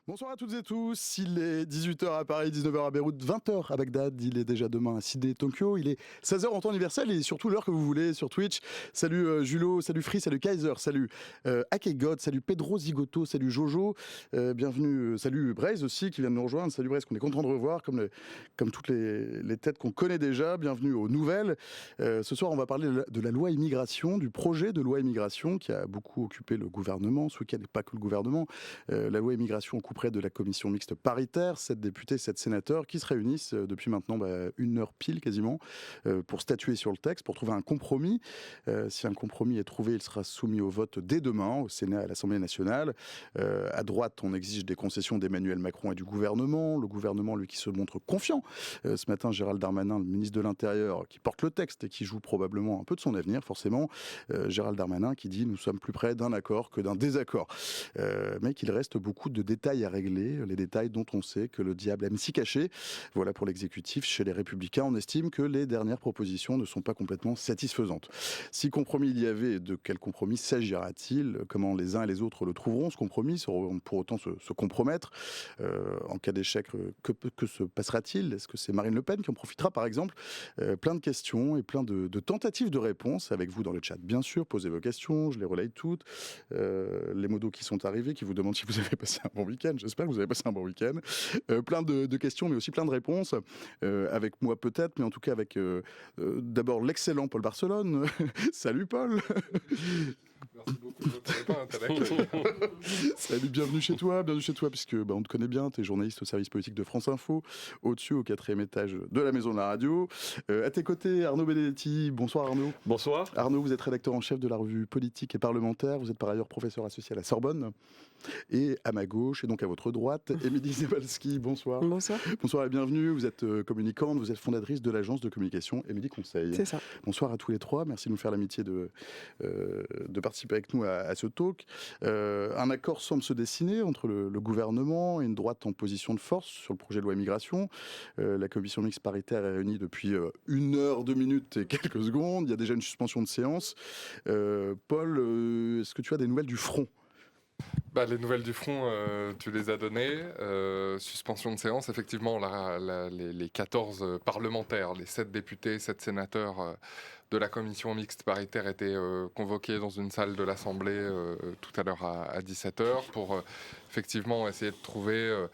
Bonsoir à toutes et tous, il est 18h à Paris, 19h à Beyrouth, 20h à Bagdad, il est déjà demain à Sydney, Tokyo, il est 16h en temps universel et surtout l'heure que vous voulez sur Twitch. Salut Julo, salut Free, salut Kaiser, salut Akegod, salut Pedro Zigoto, salut Jojo, bienvenue, salut Braise aussi qui vient de nous rejoindre, salut Braise qu'on est content de revoir comme toutes les têtes qu'on connaît déjà, bienvenue aux nouvelles. Ce soir on va parler de la loi immigration, du projet de loi immigration qui a beaucoup occupé le gouvernement, ce week-end et pas que le gouvernement. La loi immigration couperait de la commission mixte paritaire, 7 députés, 7 sénateurs qui se réunissent depuis maintenant une heure pile quasiment pour statuer sur le texte, pour trouver un compromis. Si un compromis est trouvé, il sera soumis au vote dès demain au Sénat et à l'Assemblée nationale. À droite, on exige des concessions d'Emmanuel Macron et du gouvernement. Le gouvernement, lui, qui se montre confiant. Ce matin, Gérald Darmanin, le ministre de l'Intérieur, qui porte le texte et qui joue probablement un peu de son avenir, forcément. Gérald Darmanin qui dit « Nous sommes plus près d'un accord que d'un désaccord ». Mais qu'il reste beaucoup de détails à régler, les détails dont on sait que le diable aime s'y cacher. Voilà pour l'exécutif. Chez les Républicains, on estime que les dernières propositions ne sont pas complètement satisfaisantes. Si compromis il y avait, de quel compromis s'agira-t-il? Comment les uns et les autres le trouveront, ce compromis, sans pour autant se compromettre? En cas d'échec, que se passera-t-il? Est-ce que c'est Marine Le Pen qui en profitera, par exemple? Plein de questions et plein de tentatives de réponses avec vous dans le chat. Bien sûr, posez vos questions, je les relaye toutes. Les modos qui sont arrivés, qui vous demandent si vous avez passé un bon week-end. J'espère que vous avez passé un bon week-end. Plein de questions, mais aussi plein de réponses. Avec moi peut-être, mais en tout cas avec d'abord l'excellent Paul Barcelone. Salut Paul. Merci beaucoup, je Salut, bienvenue chez toi, puisque on te connaît bien, tu es journaliste au service politique de France Info, au-dessus, au 4e étage de la maison de la radio. À tes côtés, Arnaud Benedetti. Bonsoir Arnaud. Bonsoir. Arnaud, vous êtes rédacteur en chef de la revue politique et parlementaire, vous êtes par ailleurs professeur associé à la Sorbonne. Et à ma gauche, et donc à votre droite, Émilie Zebalski, bonsoir. Bonsoir. Bonsoir et bienvenue, vous êtes communicante, vous êtes fondatrice de l'agence de communication Émilie Conseil. C'est ça. Bonsoir à tous les trois, merci de nous faire l'amitié de participer avec nous à ce talk. Un accord semble se dessiner entre le gouvernement et une droite en position de force sur le projet de loi immigration. La commission mixte paritaire est réunie depuis 1 heure, 2 minutes et quelques secondes, il y a déjà une suspension de séance. Paul, est-ce que tu as des nouvelles du front ? Les nouvelles du front, tu les as données. Suspension de séance, effectivement, les 14 parlementaires, les 7 députés, 7 sénateurs de la commission mixte paritaire étaient convoqués dans une salle de l'Assemblée tout à l'heure à 17h pour effectivement essayer de trouver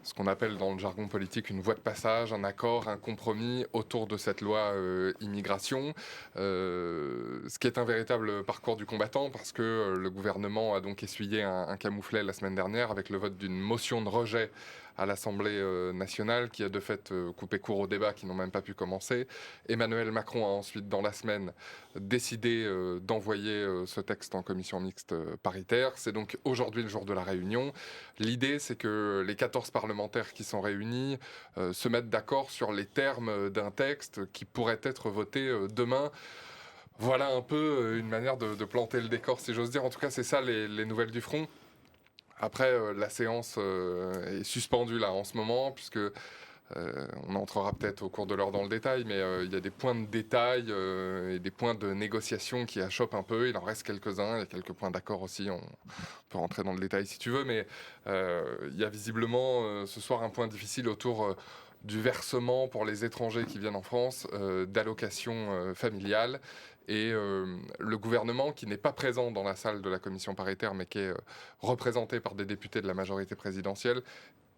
ce qu'on appelle dans le jargon politique une voie de passage, un accord, un compromis autour de cette loi immigration. Ce qui est un véritable parcours du combattant parce que le gouvernement a donc essuyé un camouflet la semaine dernière avec le vote d'une motion de rejet à l'Assemblée nationale qui a de fait coupé court aux débats qui n'ont même pas pu commencer. Emmanuel Macron a ensuite, dans la semaine, décidé d'envoyer ce texte en commission mixte paritaire. C'est donc aujourd'hui le jour de la réunion. L'idée, c'est que les 14 parlementaires qui sont réunis se mettent d'accord sur les termes d'un texte qui pourrait être voté demain. Voilà un peu une manière de planter le décor, si j'ose dire. En tout cas, c'est ça les nouvelles du front. Après, la séance est suspendue là en ce moment, puisque on entrera peut-être au cours de l'heure dans le détail, mais il y a des points de détail et des points de négociation qui achoppent un peu. Il en reste quelques-uns, il y a quelques points d'accord aussi, on peut rentrer dans le détail si tu veux, mais il y a visiblement ce soir un point difficile autour du versement pour les étrangers qui viennent en France d'allocations familiales. Et le gouvernement, qui n'est pas présent dans la salle de la commission paritaire, mais qui est représenté par des députés de la majorité présidentielle,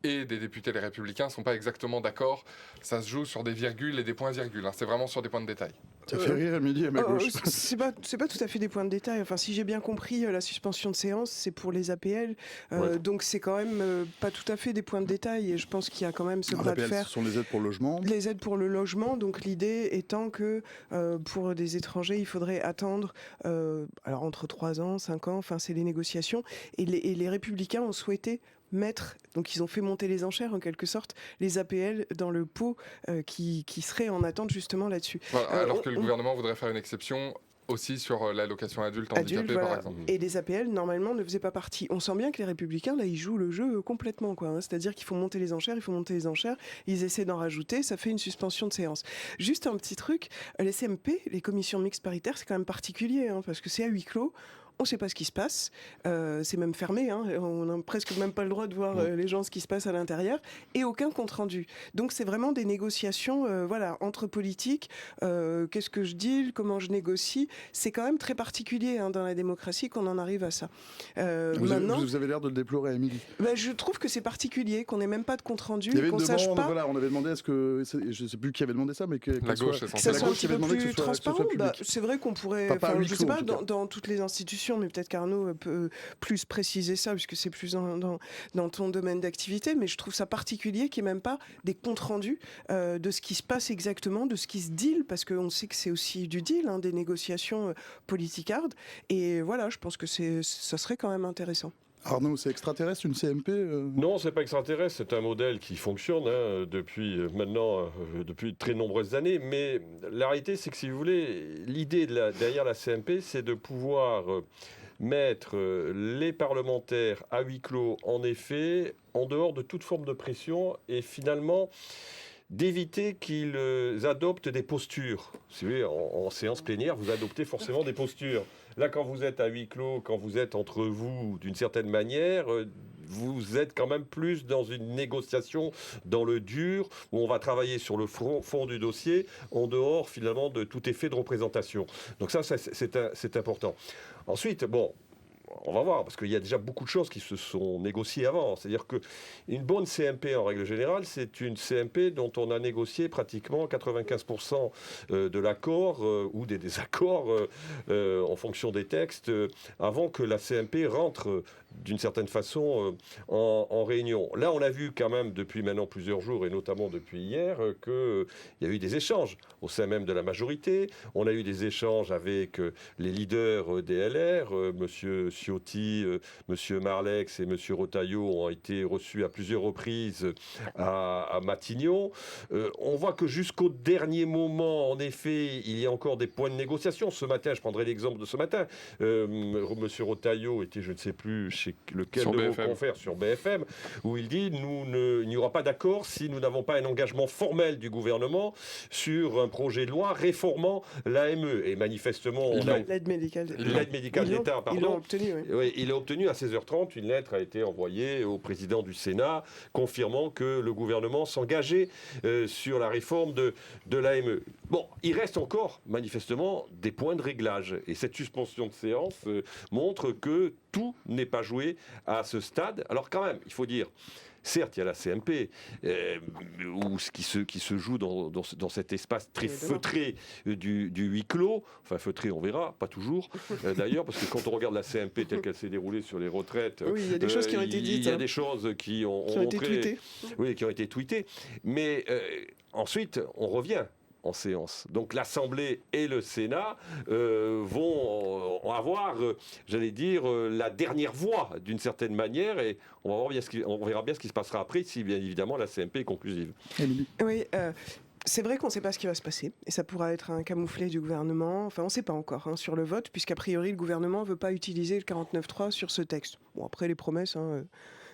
et des députés les Républicains ne sont pas exactement d'accord. Ça se joue sur des virgules et des points-virgules. C'est vraiment sur des points de détail. Ça fait rire Émilie à ma gauche. C'est pas tout à fait des points de détail. Enfin, si j'ai bien compris, la suspension de séance, c'est pour les APL. Ouais. Donc c'est quand même pas tout à fait des points de détail. Et je pense qu'il y a quand même ce bras de fer. Ce sont les aides pour le logement. Les aides pour le logement. Donc l'idée étant que pour des étrangers, il faudrait attendre alors entre 3 ans, 5 ans. Enfin, c'est les négociations. Et les Républicains ont souhaité donc ils ont fait monter les enchères en quelque sorte, les APL dans le pot qui serait en attente justement là-dessus. Voilà, alors que le gouvernement voudrait faire une exception aussi sur l'allocation adulte handicapé, par exemple. Et les APL, normalement, ne faisaient pas partie. On sent bien que les Républicains, là, ils jouent le jeu complètement, quoi. C'est-à-dire qu'il faut monter les enchères, ils essaient d'en rajouter, ça fait une suspension de séance. Juste un petit truc, les CMP, les commissions mixtes paritaires, c'est quand même particulier, parce que c'est à huis clos. on ne sait pas ce qui se passe, c'est même fermé, hein, on n'a presque même pas le droit de voir les gens, ce qui se passe à l'intérieur, et aucun compte-rendu. Donc c'est vraiment des négociations entre politiques, qu'est-ce que je dis, comment je négocie, c'est quand même très particulier dans la démocratie qu'on en arrive à ça. Maintenant, vous avez l'air de le déplorer, Émilie. Je trouve que c'est particulier, qu'on n'ait même pas de compte-rendu, il y avait qu'on une sache demande, pas... voilà, on avait demandé à ce que, je ne sais plus qui avait demandé ça, mais que la gauche, que ça soit un petit peu plus transparent. C'est vrai qu'on pourrait, je ne sais pas, dans toutes les institutions, mais peut-être qu'Arnaud peut plus préciser ça, puisque c'est plus dans ton domaine d'activité, mais je trouve ça particulier qu'il n'y ait même pas des comptes rendus de ce qui se passe exactement, de ce qui se deal, parce qu'on sait que c'est aussi du deal, des négociations politicardes, et voilà, je pense que ça serait quand même intéressant. Arnaud, c'est extraterrestre une CMP Non, c'est pas extraterrestre, c'est un modèle qui fonctionne depuis de très nombreuses années. Mais la réalité, c'est que si vous voulez, l'idée derrière la CMP, c'est de pouvoir mettre les parlementaires à huis clos, en effet, en dehors de toute forme de pression, et finalement d'éviter qu'ils adoptent des postures. Si vous voulez, en séance plénière, vous adoptez forcément des postures. Là, quand vous êtes à huis clos, quand vous êtes entre vous, d'une certaine manière, vous êtes quand même plus dans une négociation dans le dur, où on va travailler sur le fond du dossier, en dehors, finalement, de tout effet de représentation. Donc ça c'est important. Ensuite, on va voir, parce qu'il y a déjà beaucoup de choses qui se sont négociées avant. C'est-à-dire qu'une bonne CMP, en règle générale, c'est une CMP dont on a négocié pratiquement 95% de l'accord ou des désaccords en fonction des textes avant que la CMP rentre d'une certaine façon en réunion. Là, on a vu quand même depuis maintenant plusieurs jours, et notamment depuis hier, qu'il y a eu des échanges au sein même de la majorité. On a eu des échanges avec les leaders des LR, M. Ciotti, M. Marlex et M. Retailleau ont été reçus à plusieurs reprises à Matignon. On voit que jusqu'au dernier moment, en effet, il y a encore des points de négociation. Ce matin, je prendrai l'exemple de ce matin, M. Retailleau était, je ne sais plus, chez lequel de vos confrères sur BFM, où il dit il n'y aura pas d'accord si nous n'avons pas un engagement formel du gouvernement sur un projet de loi réformant l'AME. Et manifestement, l'aide médicale d'État, pardon. Ils l'ont obtenu, oui. Oui, il a obtenu à 16h30, une lettre a été envoyée au président du Sénat confirmant que le gouvernement s'engageait sur la réforme de l'AME. Bon, il reste encore manifestement des points de réglage. Et cette suspension de séance montre que tout n'est pas joué à ce stade. Alors quand même, il faut dire... Certes, il y a la CMP, qui se joue dans cet espace très feutré du huis clos. Enfin, feutré, on verra, pas toujours, d'ailleurs, parce que quand on regarde la CMP telle qu'elle s'est déroulée sur les retraites... Oui, il y a des choses qui ont été dites. Il y a des choses qui ont été tweetées. Oui, qui ont été tweetées. Mais ensuite, on revient en séance. Donc l'Assemblée et le Sénat vont avoir, j'allais dire, la dernière voix d'une certaine manière, et on verra bien ce qui se passera après, si bien évidemment la CMP est conclusive. Oui, c'est vrai qu'on ne sait pas ce qui va se passer, et ça pourra être un camouflet du gouvernement. Enfin, on ne sait pas encore sur le vote, puisqu'a priori le gouvernement ne veut pas utiliser le 49.3 sur ce texte. Bon, après les promesses...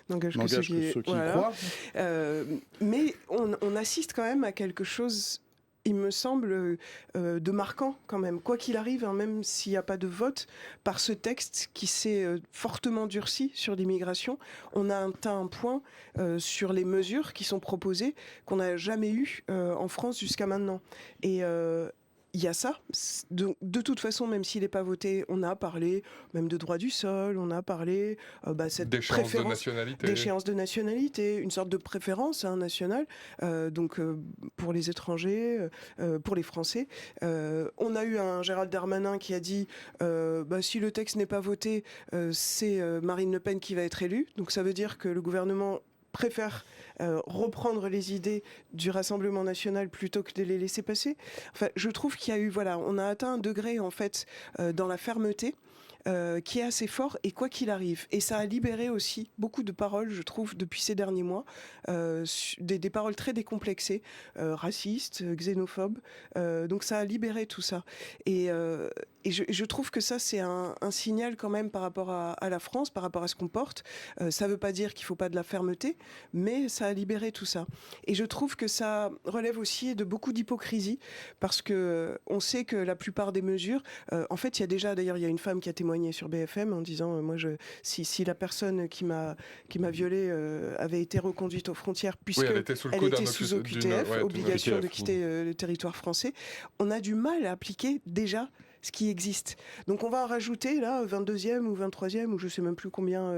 n'engage que ceux qui croient. Mais on assiste quand même à quelque chose... Il me semble de marquant quand même, quoi qu'il arrive, même s'il n'y a pas de vote, par ce texte qui s'est fortement durci sur l'immigration, on a atteint un point sur les mesures qui sont proposées qu'on n'a jamais eu en France jusqu'à maintenant. Et il y a ça. De toute façon, même s'il n'est pas voté, on a parlé même de droit du sol, on a parlé cette d'échéance de nationalité. D'échéance de nationalité, une sorte de préférence nationale, pour les étrangers, pour les Français. On a eu un Gérald Darmanin qui a dit si le texte n'est pas voté, c'est Marine Le Pen qui va être élue. Donc ça veut dire que le gouvernement préfère reprendre les idées du Rassemblement national plutôt que de les laisser passer. Enfin, je trouve qu'il y a eu, on a atteint un degré en fait dans la fermeté qui est assez fort, et quoi qu'il arrive. Et ça a libéré aussi beaucoup de paroles, je trouve, depuis ces derniers mois, des paroles très décomplexées, racistes, xénophobes. Donc ça a libéré tout ça. Et je trouve que ça, c'est un signal quand même par rapport à la France, par rapport à ce qu'on porte. Ça ne veut pas dire qu'il ne faut pas de la fermeté, mais ça a libéré tout ça. Et je trouve que ça relève aussi de beaucoup d'hypocrisie, parce qu'on sait que la plupart des mesures... en fait, il y a déjà, d'ailleurs, il y a une femme qui a témoigné témoigné sur BFM en disant si la personne qui m'a violée avait été reconduite aux frontières puisque elle était sous le elle coup était sous OQTF, obligation de quitter le territoire français, on a du mal à appliquer déjà ce qui existe. Donc on va en rajouter là 22e ou 23e ou je sais même plus combien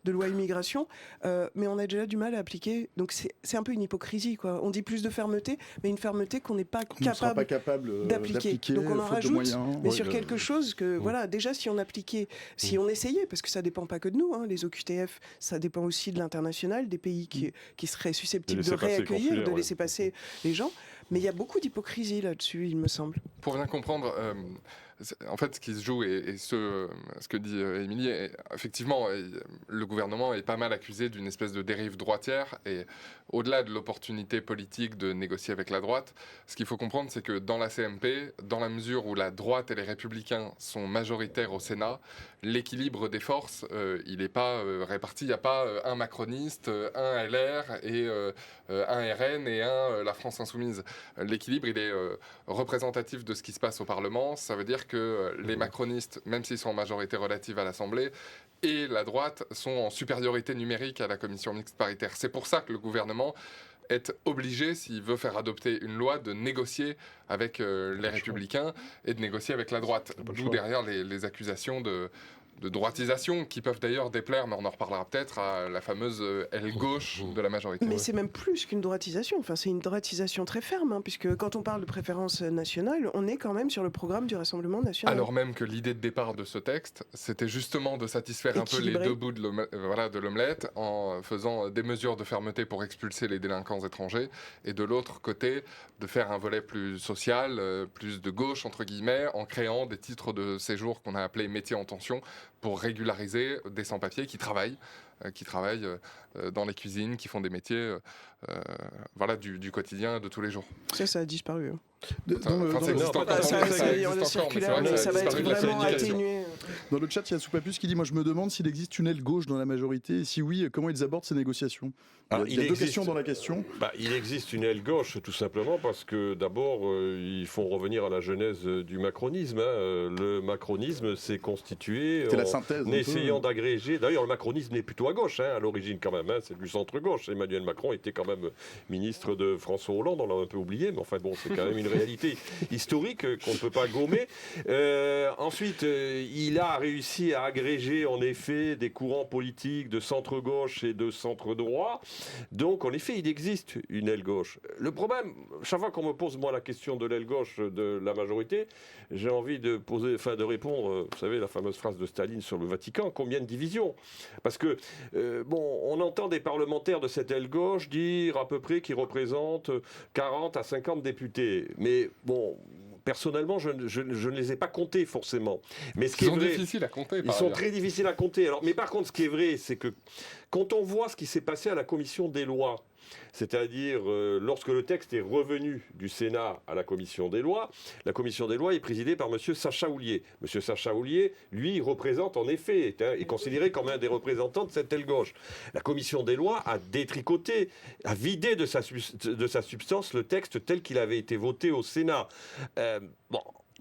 de lois immigration, mais on a déjà du mal à appliquer. Donc c'est un peu une hypocrisie, quoi. On dit plus de fermeté, mais une fermeté qu'on n'est pas capable d'appliquer. Donc on en rajoute, mais sur quelque chose que voilà, déjà si on appliquait, si on essayait, parce que ça dépend pas que de nous, hein, les OQTF, ça dépend aussi de l'international, des pays qui seraient susceptibles de réaccueillir, de laisser passer les gens. Mais il y a beaucoup d'hypocrisie là-dessus, il me semble. Pour bien comprendre, en fait, ce qui se joue et ce que dit Émilie, effectivement, le gouvernement est pas mal accusé d'une espèce de dérive droitière. Et au-delà de l'opportunité politique de négocier avec la droite, ce qu'il faut comprendre, c'est que dans la CMP, dans la mesure où la droite et les républicains sont majoritaires au Sénat, l'équilibre des forces, il n'est pas réparti. Il n'y a pas un macroniste, un LR et un RN et un La France Insoumise. L'équilibre, il est représentatif de ce qui se passe au Parlement. Ça veut dire que les macronistes, même s'ils sont en majorité relative à l'Assemblée, et la droite sont en supériorité numérique à la commission mixte paritaire. C'est pour ça que le gouvernement est obligé, s'il veut faire adopter une loi, de négocier avec les Républicains et de négocier avec la droite. D'où derrière les accusations de droitisation, qui peuvent d'ailleurs déplaire, mais on en reparlera peut-être, à la fameuse aile gauche de la majorité. Mais c'est même plus qu'une droitisation, enfin, c'est une droitisation très ferme, hein, puisque quand on parle de préférence nationale, on est quand même sur le programme du Rassemblement national. Alors même que l'idée de départ de ce texte, c'était justement de satisfaire un peu les deux bouts de l'omelette, en faisant des mesures de fermeté pour expulser les délinquants étrangers, et de l'autre côté, de faire un volet plus social, plus de gauche, entre guillemets, en créant des titres de séjour qu'on a appelés métiers en tension, pour régulariser des sans-papiers qui travaillent dans les cuisines, qui font des métiers du quotidien de tous les jours. Ça a disparu. Hein. Ça va être vraiment atténué. Dans le chat, il y a Soupapus qui dit « Moi, je me demande s'il existe une aile gauche dans la majorité, et si oui, comment ils abordent ces négociations ?» Il y a deux questions dans la question. Il existe une aile gauche, tout simplement, parce que d'abord, ils font revenir à la genèse du macronisme. Le macronisme s'est constitué en essayant d'agréger... D'ailleurs, le macronisme est plutôt à gauche, à l'origine quand même. C'est du centre-gauche. Emmanuel Macron était quand même ministre de François Hollande, on l'a un peu oublié, mais enfin bon, c'est quand même une réalité historique qu'on ne peut pas gommer. Ensuite, il a réussi à agréger en effet des courants politiques de centre-gauche et de centre-droit. Donc, en effet, il existe une aile gauche. Le problème, chaque fois qu'on me pose moi la question de l'aile gauche de la majorité, j'ai envie de répondre, vous savez, la fameuse phrase de Staline sur le Vatican, combien de divisions ? Parce que, on entend des parlementaires de cette aile gauche dire à peu près qu'ils représentent 40 à 50 députés. Mais bon... Personnellement, je ne les ai pas comptés forcément. Mais ce qui Ils sont difficiles à compter. Ils sont très difficiles à compter. Mais par contre, ce qui est vrai, c'est que quand on voit ce qui s'est passé à la commission des lois, c'est-à-dire lorsque le texte est revenu du Sénat à la commission des lois, la commission des lois est présidée par M. Sacha Houlié. M. Sacha Houlié, lui, représente en effet, est considéré comme un des représentants de cette aile gauche. La commission des lois a détricoté, a vidé de sa substance le texte tel qu'il avait été voté au Sénat.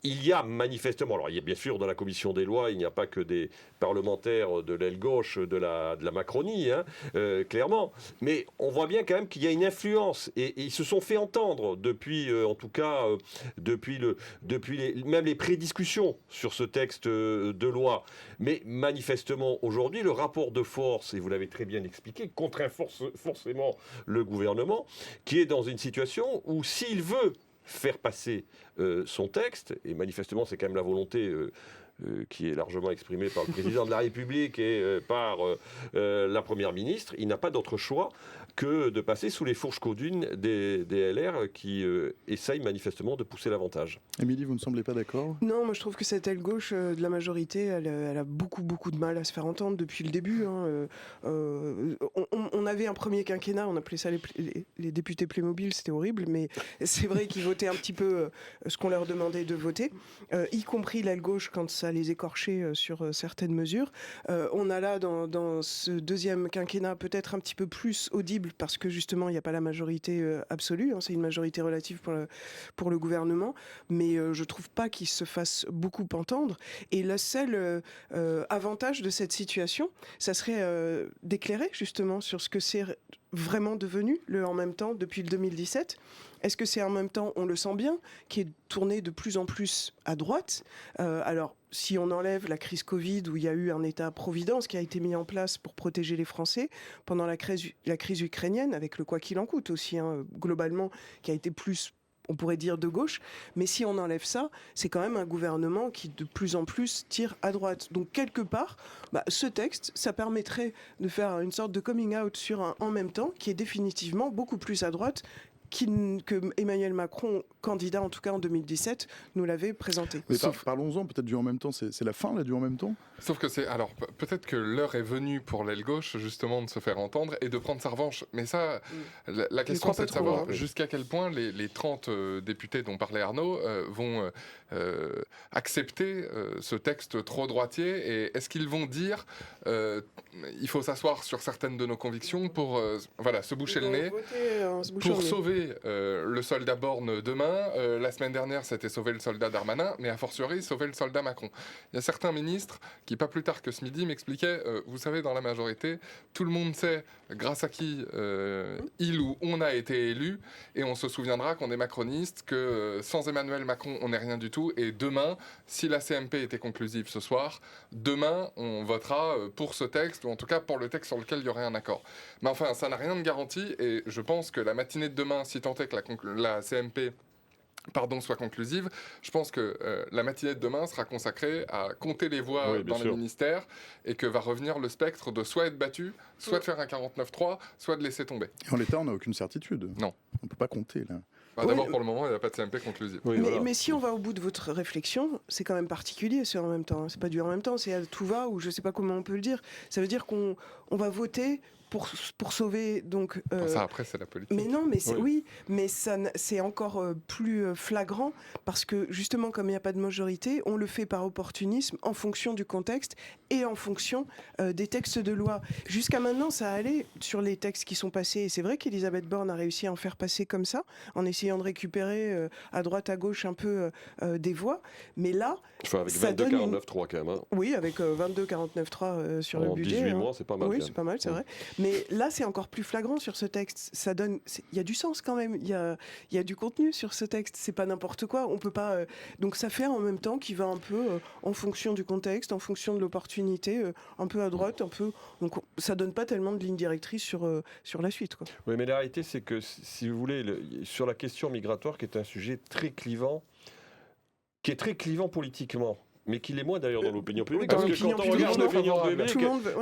Il y a manifestement, alors il y a bien sûr dans la commission des lois, il n'y a pas que des parlementaires de l'aile gauche de la Macronie, clairement, mais on voit bien quand même qu'il y a une influence et ils se sont fait entendre depuis, en tout cas, même les prédiscussions sur ce texte de loi. Mais manifestement aujourd'hui, le rapport de force, et vous l'avez très bien expliqué, contraint forcément le gouvernement, qui est dans une situation où s'il veut faire passer son texte, et manifestement c'est quand même la volonté qui est largement exprimée par le président de la République et par la Première ministre, il n'a pas d'autre choix que de passer sous les fourches caudunes des LR qui essayent manifestement de pousser l'avantage. Émilie, vous ne semblez pas d'accord ? Non, moi je trouve que cette aile gauche de la majorité, elle a beaucoup de mal à se faire entendre depuis le début. On avait un premier quinquennat, on appelait ça les députés Playmobil, c'était horrible, mais c'est vrai qu'ils votaient un petit peu ce qu'on leur demandait de voter, y compris l'aile gauche quand ça les écorchait sur certaines mesures. On a là, dans ce deuxième quinquennat, peut-être un petit peu plus audible, parce que justement, il n'y a pas la majorité absolue, c'est une majorité relative pour le gouvernement, mais je trouve pas qu'il se fasse beaucoup entendre. Et le seul avantage de cette situation, ça serait d'éclairer justement sur ce que c'est vraiment devenu le en même temps depuis le 2017. Est-ce que c'est en même temps, on le sent bien, qui est tourné de plus en plus à droite? Alors, si on enlève la crise Covid, où il y a eu un État-providence qui a été mis en place pour protéger les Français, pendant la crise ukrainienne, avec le quoi qu'il en coûte aussi, globalement, qui a été plus, on pourrait dire, de gauche, mais si on enlève ça, c'est quand même un gouvernement qui de plus en plus tire à droite. Donc quelque part, ce texte, ça permettrait de faire une sorte de coming out sur un en même temps qui est définitivement beaucoup plus à droite que Emmanuel Macron, candidat en tout cas en 2017, nous l'avait présenté. Mais parlons-en peut-être du en même temps, c'est la fin là du en même temps. Sauf que alors peut-être que l'heure est venue pour l'aile gauche justement de se faire entendre et de prendre sa revanche. Mais ça, la question c'est de savoir jusqu'à quel point les 30 députés dont parlait Arnaud vont accepter ce texte trop droitier, et est-ce qu'ils vont dire il faut s'asseoir sur certaines de nos convictions pour se boucher le nez, pour sauver le soldat Borne demain. La semaine dernière, c'était sauver le soldat Darmanin, mais a fortiori, sauver le soldat Macron. Il y a certains ministres qui, pas plus tard que ce midi, m'expliquaient, vous savez, dans la majorité, tout le monde sait grâce à qui il ou on a été élu, et on se souviendra qu'on est macroniste, que sans Emmanuel Macron, on n'est rien du tout, et demain, si la CMP était conclusive ce soir, demain, on votera pour ce texte, ou en tout cas pour le texte sur lequel il y aurait un accord. Mais enfin, ça n'a rien de garanti, et je pense que la matinée de demain, si tant est que la CMP soit conclusive, je pense que la matinée de demain sera consacrée à compter les voix dans les ministères, et que va revenir le spectre de soit être battu, soit de faire un 49-3, soit de laisser tomber. Et en l'état, on n'a aucune certitude. Non. On ne peut pas compter là. D'abord, pour le moment, il n'y a pas de CMP conclusive. Mais si on va au bout de votre réflexion, c'est quand même particulier ce en même temps. C'est pas du en même temps, c'est à tout va, ou je sais pas comment on peut le dire. Ça veut dire qu'on va voter pour sauver donc. Ça après c'est la politique. Mais non, mais mais ça c'est encore plus flagrant, parce que justement comme il n'y a pas de majorité, on le fait par opportunisme en fonction du contexte et en fonction des textes de loi. Jusqu'à maintenant, ça allait sur les textes qui sont passés, et c'est vrai qu'Elisabeth Borne a réussi à en faire passer comme ça, en essayant de récupérer à droite à gauche un peu des voix. Mais là, avec 22-49-3 quand même. Oui, avec 22-49-3 sur le budget. En 18 mois, c'est pas mal. Oui, c'est pas mal, c'est vrai. Mais là, c'est encore plus flagrant sur ce texte. Ça donne, il y a du sens quand même. Il y a du contenu sur ce texte. C'est pas n'importe quoi. On peut pas. Donc ça fait en même temps qui va un peu en fonction du contexte, en fonction de l'opportunité, un peu à droite, un peu. Donc ça donne pas tellement de ligne directrice sur la suite, quoi. Oui, mais la réalité, c'est que si vous voulez, sur la question migratoire, qui est un sujet très clivant, qui est très clivant politiquement, mais qui l'est moins d'ailleurs dans l'opinion publique, parce que quand on regarde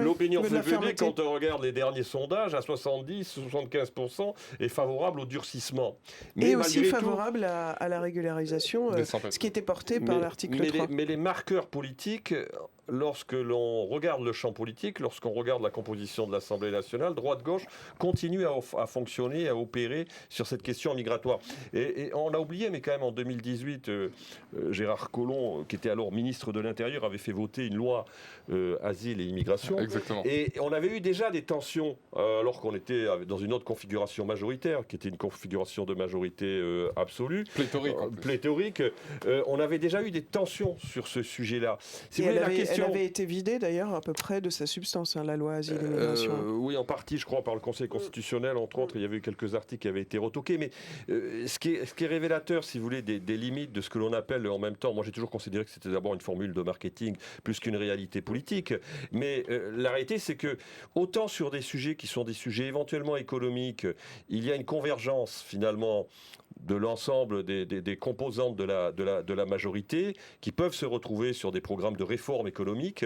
l'opinion publique, quand on regarde les derniers sondages, à 70-75% est favorable au durcissement. Mais et aussi favorable à la régularisation, ce qui était porté par l'article 3. Mais les marqueurs politiques, lorsque l'on regarde le champ politique, lorsqu'on regarde la composition de l'Assemblée nationale, droite-gauche continue à fonctionner, à opérer sur cette question migratoire. Et on l'a oublié, mais quand même en 2018, Gérard Collomb, qui était alors ministre de l'Intérieur, avait fait voter une loi asile et immigration. Exactement. Et on avait eu déjà des tensions, alors qu'on était dans une autre configuration majoritaire, qui était une configuration de majorité absolue. Pléthorique. On avait déjà eu des tensions sur ce sujet-là. Si elle avait été vidée d'ailleurs à peu près de sa substance, la loi asile et immigration. Oui, en partie, je crois, par le Conseil constitutionnel, entre autres. Il y avait eu quelques articles qui avaient été retoqués. Mais ce qui est révélateur, si vous voulez, des limites de ce que l'on appelle en même temps, moi j'ai toujours considéré que c'était d'abord une formule de marketing plus qu'une réalité politique. Mais la réalité, c'est que autant sur des sujets qui sont des sujets éventuellement économiques, il y a une convergence finalement de l'ensemble des composantes de la majorité qui peuvent se retrouver sur des programmes de réforme économique.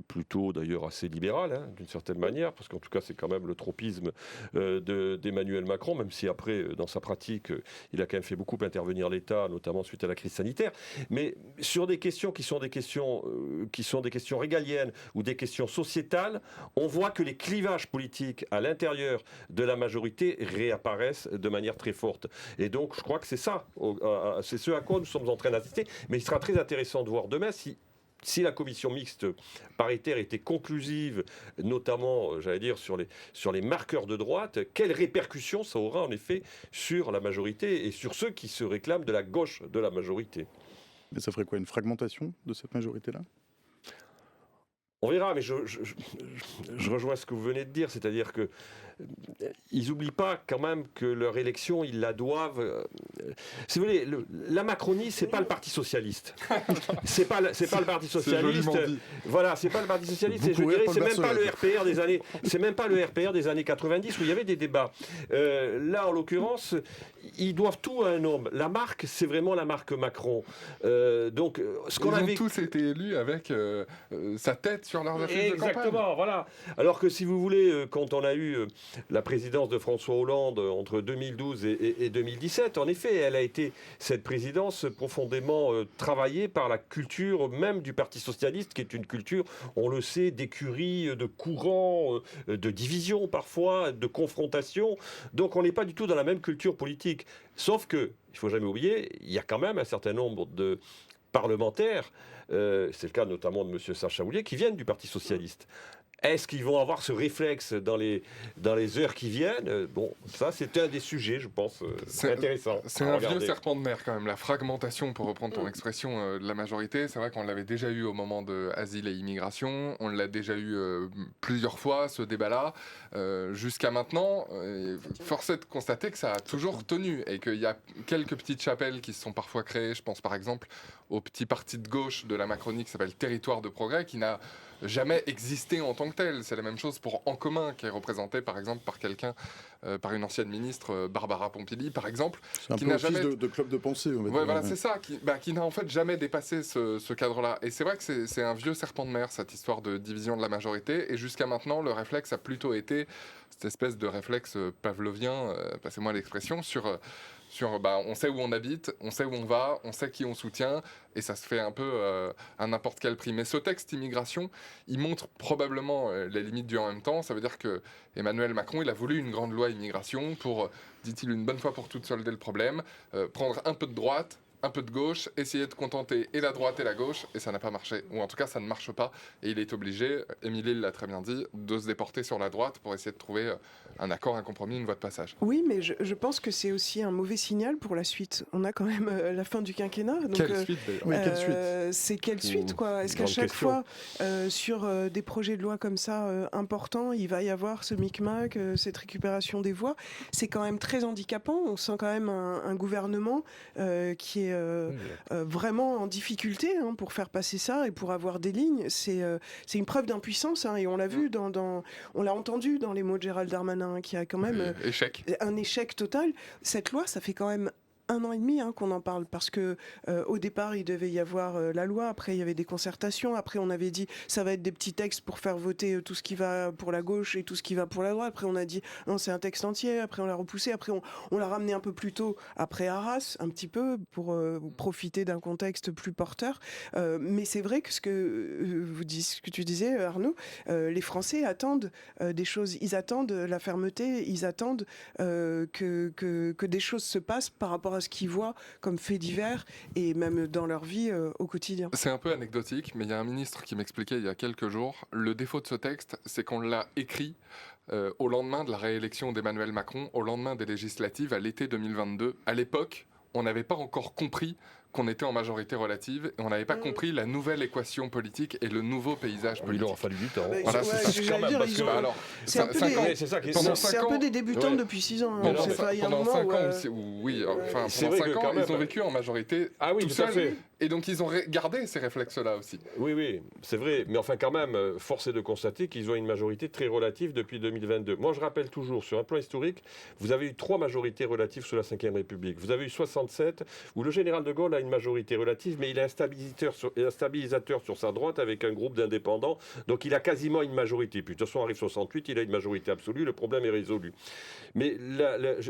plutôt d'ailleurs assez libérale, hein, d'une certaine manière, parce qu'en tout cas c'est quand même le tropisme d'Emmanuel Macron, même si après, dans sa pratique, il a quand même fait beaucoup intervenir l'État, notamment suite à la crise sanitaire. Mais sur des questions qui sont des questions régaliennes ou des questions sociétales, on voit que les clivages politiques à l'intérieur de la majorité réapparaissent de manière très forte. Et donc je crois que c'est ça, c'est ce à quoi nous sommes en train d'assister. Mais il sera très intéressant de voir demain si la commission mixte paritaire était conclusive, notamment, j'allais dire, sur les marqueurs de droite, quelles répercussions ça aura en effet sur la majorité et sur ceux qui se réclament de la gauche de la majorité. Mais ça ferait quoi, une fragmentation de cette majorité-là ? On verra, mais je rejoins ce que vous venez de dire, c'est-à-dire que ils n'oublient pas quand même que leur élection, ils la doivent. Si vous voulez, la Macronie, c'est pas le Parti socialiste. C'est pas le Parti socialiste. Voilà, c'est pas le Parti socialiste. Et je dirais, c'est même pas le RPR des années. C'est même pas le RPR des années 90 où il y avait des débats. Là, en l'occurrence, ils doivent tout à un homme. La marque, c'est vraiment la marque Macron. Donc, ce qu'on avait. Ils ont tous été élus avec sa tête sur leurs affiches de campagne. Exactement, voilà. Alors que si vous voulez, quand on a eu la présidence de François Hollande entre 2012 et 2017, en effet, elle a été, cette présidence, profondément travaillée par la culture même du Parti socialiste, qui est une culture, on le sait, d'écurie, de courant, de division parfois, de confrontation. Donc on n'est pas du tout dans la même culture politique. Sauf que, il ne faut jamais oublier, il y a quand même un certain nombre de parlementaires, c'est le cas notamment de M. Sacha Houlié, qui viennent du Parti socialiste. Est-ce qu'ils vont avoir ce réflexe dans les heures qui viennent ? Bon, ça, c'est un des sujets, je pense, intéressant. C'est un vieux serpent de mer, quand même, la fragmentation, pour reprendre ton expression, de la majorité. C'est vrai qu'on l'avait déjà eu au moment de Asile et Immigration. On l'a déjà eu plusieurs fois, ce débat-là. Jusqu'à maintenant, force est de constater que ça a toujours tenu et qu'il y a quelques petites chapelles qui se sont parfois créées. Je pense par exemple au petit parti de gauche de la Macronie qui s'appelle Territoire de Progrès, qui n'a jamais existé en tant que tel. C'est la même chose pour En Commun, qui est représenté par exemple par quelqu'un, par une ancienne ministre, Barbara Pompili par exemple. C'est un peu office de club de pensée. On va dire. Voilà, c'est ça, qui n'a en fait jamais dépassé ce cadre-là. Et c'est vrai que c'est un vieux serpent de mer, cette histoire de division de la majorité. Et jusqu'à maintenant, le réflexe a plutôt été cette espèce de réflexe pavlovien, passez-moi l'expression, sur on sait où on habite, on sait où on va, on sait qui on soutient, et ça se fait un peu à n'importe quel prix. Mais ce texte immigration, il montre probablement les limites du en même temps. Ça veut dire que Emmanuel Macron, il a voulu une grande loi immigration pour, dit-il une bonne fois pour toutes, solder le problème, prendre un peu de droite, un peu de gauche, essayer de contenter et la droite et la gauche, et ça n'a pas marché. Ou en tout cas, ça ne marche pas, et il est obligé, Émilie l'a très bien dit, de se déporter sur la droite pour essayer de trouver un accord, un compromis, une voie de passage. Oui, mais je pense que c'est aussi un mauvais signal pour la suite. On a quand même la fin du quinquennat. Donc, quelle suite d'ailleurs ? Oui, quelle suite ? C'est quelle suite, quoi ? Est-ce qu'à chaque fois, sur des projets de loi comme ça importants, il va y avoir ce micmac, cette récupération des voix ? C'est quand même très handicapant. On sent quand même un gouvernement qui est vraiment en difficulté pour faire passer ça et pour avoir des lignes. C'est une preuve d'impuissance, et on l'a vu, on l'a entendu dans les mots de Gérald Darmanin, qui a quand même un échec total. Cette loi, ça fait quand même 1 an et demi qu'on en parle, parce que au départ il devait y avoir la loi, après il y avait des concertations, après on avait dit ça va être des petits textes pour faire voter tout ce qui va pour la gauche et tout ce qui va pour la droite, après on a dit non c'est un texte entier, après on l'a repoussé, après on l'a ramené un peu plus tôt après Arras, un petit peu pour profiter d'un contexte plus porteur, mais c'est vrai que ce que tu disais Arnaud, les Français attendent des choses, ils attendent la fermeté, ils attendent que des choses se passent par rapport à ce qu'ils voient comme faits divers et même dans leur vie au quotidien. C'est un peu anecdotique, mais il y a un ministre qui m'expliquait il y a quelques jours, le défaut de ce texte, c'est qu'on l'a écrit au lendemain de la réélection d'Emmanuel Macron, au lendemain des législatives, à l'été 2022. À l'époque, on n'avait pas encore compris qu'on était en majorité relative et on n'avait pas compris la nouvelle équation politique et le nouveau paysage politique. Il aura fallu du temps. Voilà, c'est un peu des débutants depuis 6 ans. Pendant 5 ans, ils ont vécu en majorité tout seuls. Et donc ils ont gardé ces réflexes-là aussi. Oui, c'est vrai. Mais enfin, quand même, force est de constater qu'ils ont une majorité très relative depuis 2022. Moi, je rappelle toujours, sur un plan historique, vous avez eu 3 majorités relatives sous la Ve République. Vous avez eu 67, où le général de Gaulle a une majorité relative, mais il a un stabilisateur sur sa droite avec un groupe d'indépendants. Donc il a quasiment une majorité. Puis de toute façon, arrive 68, il a une majorité absolue, le problème est résolu. Mais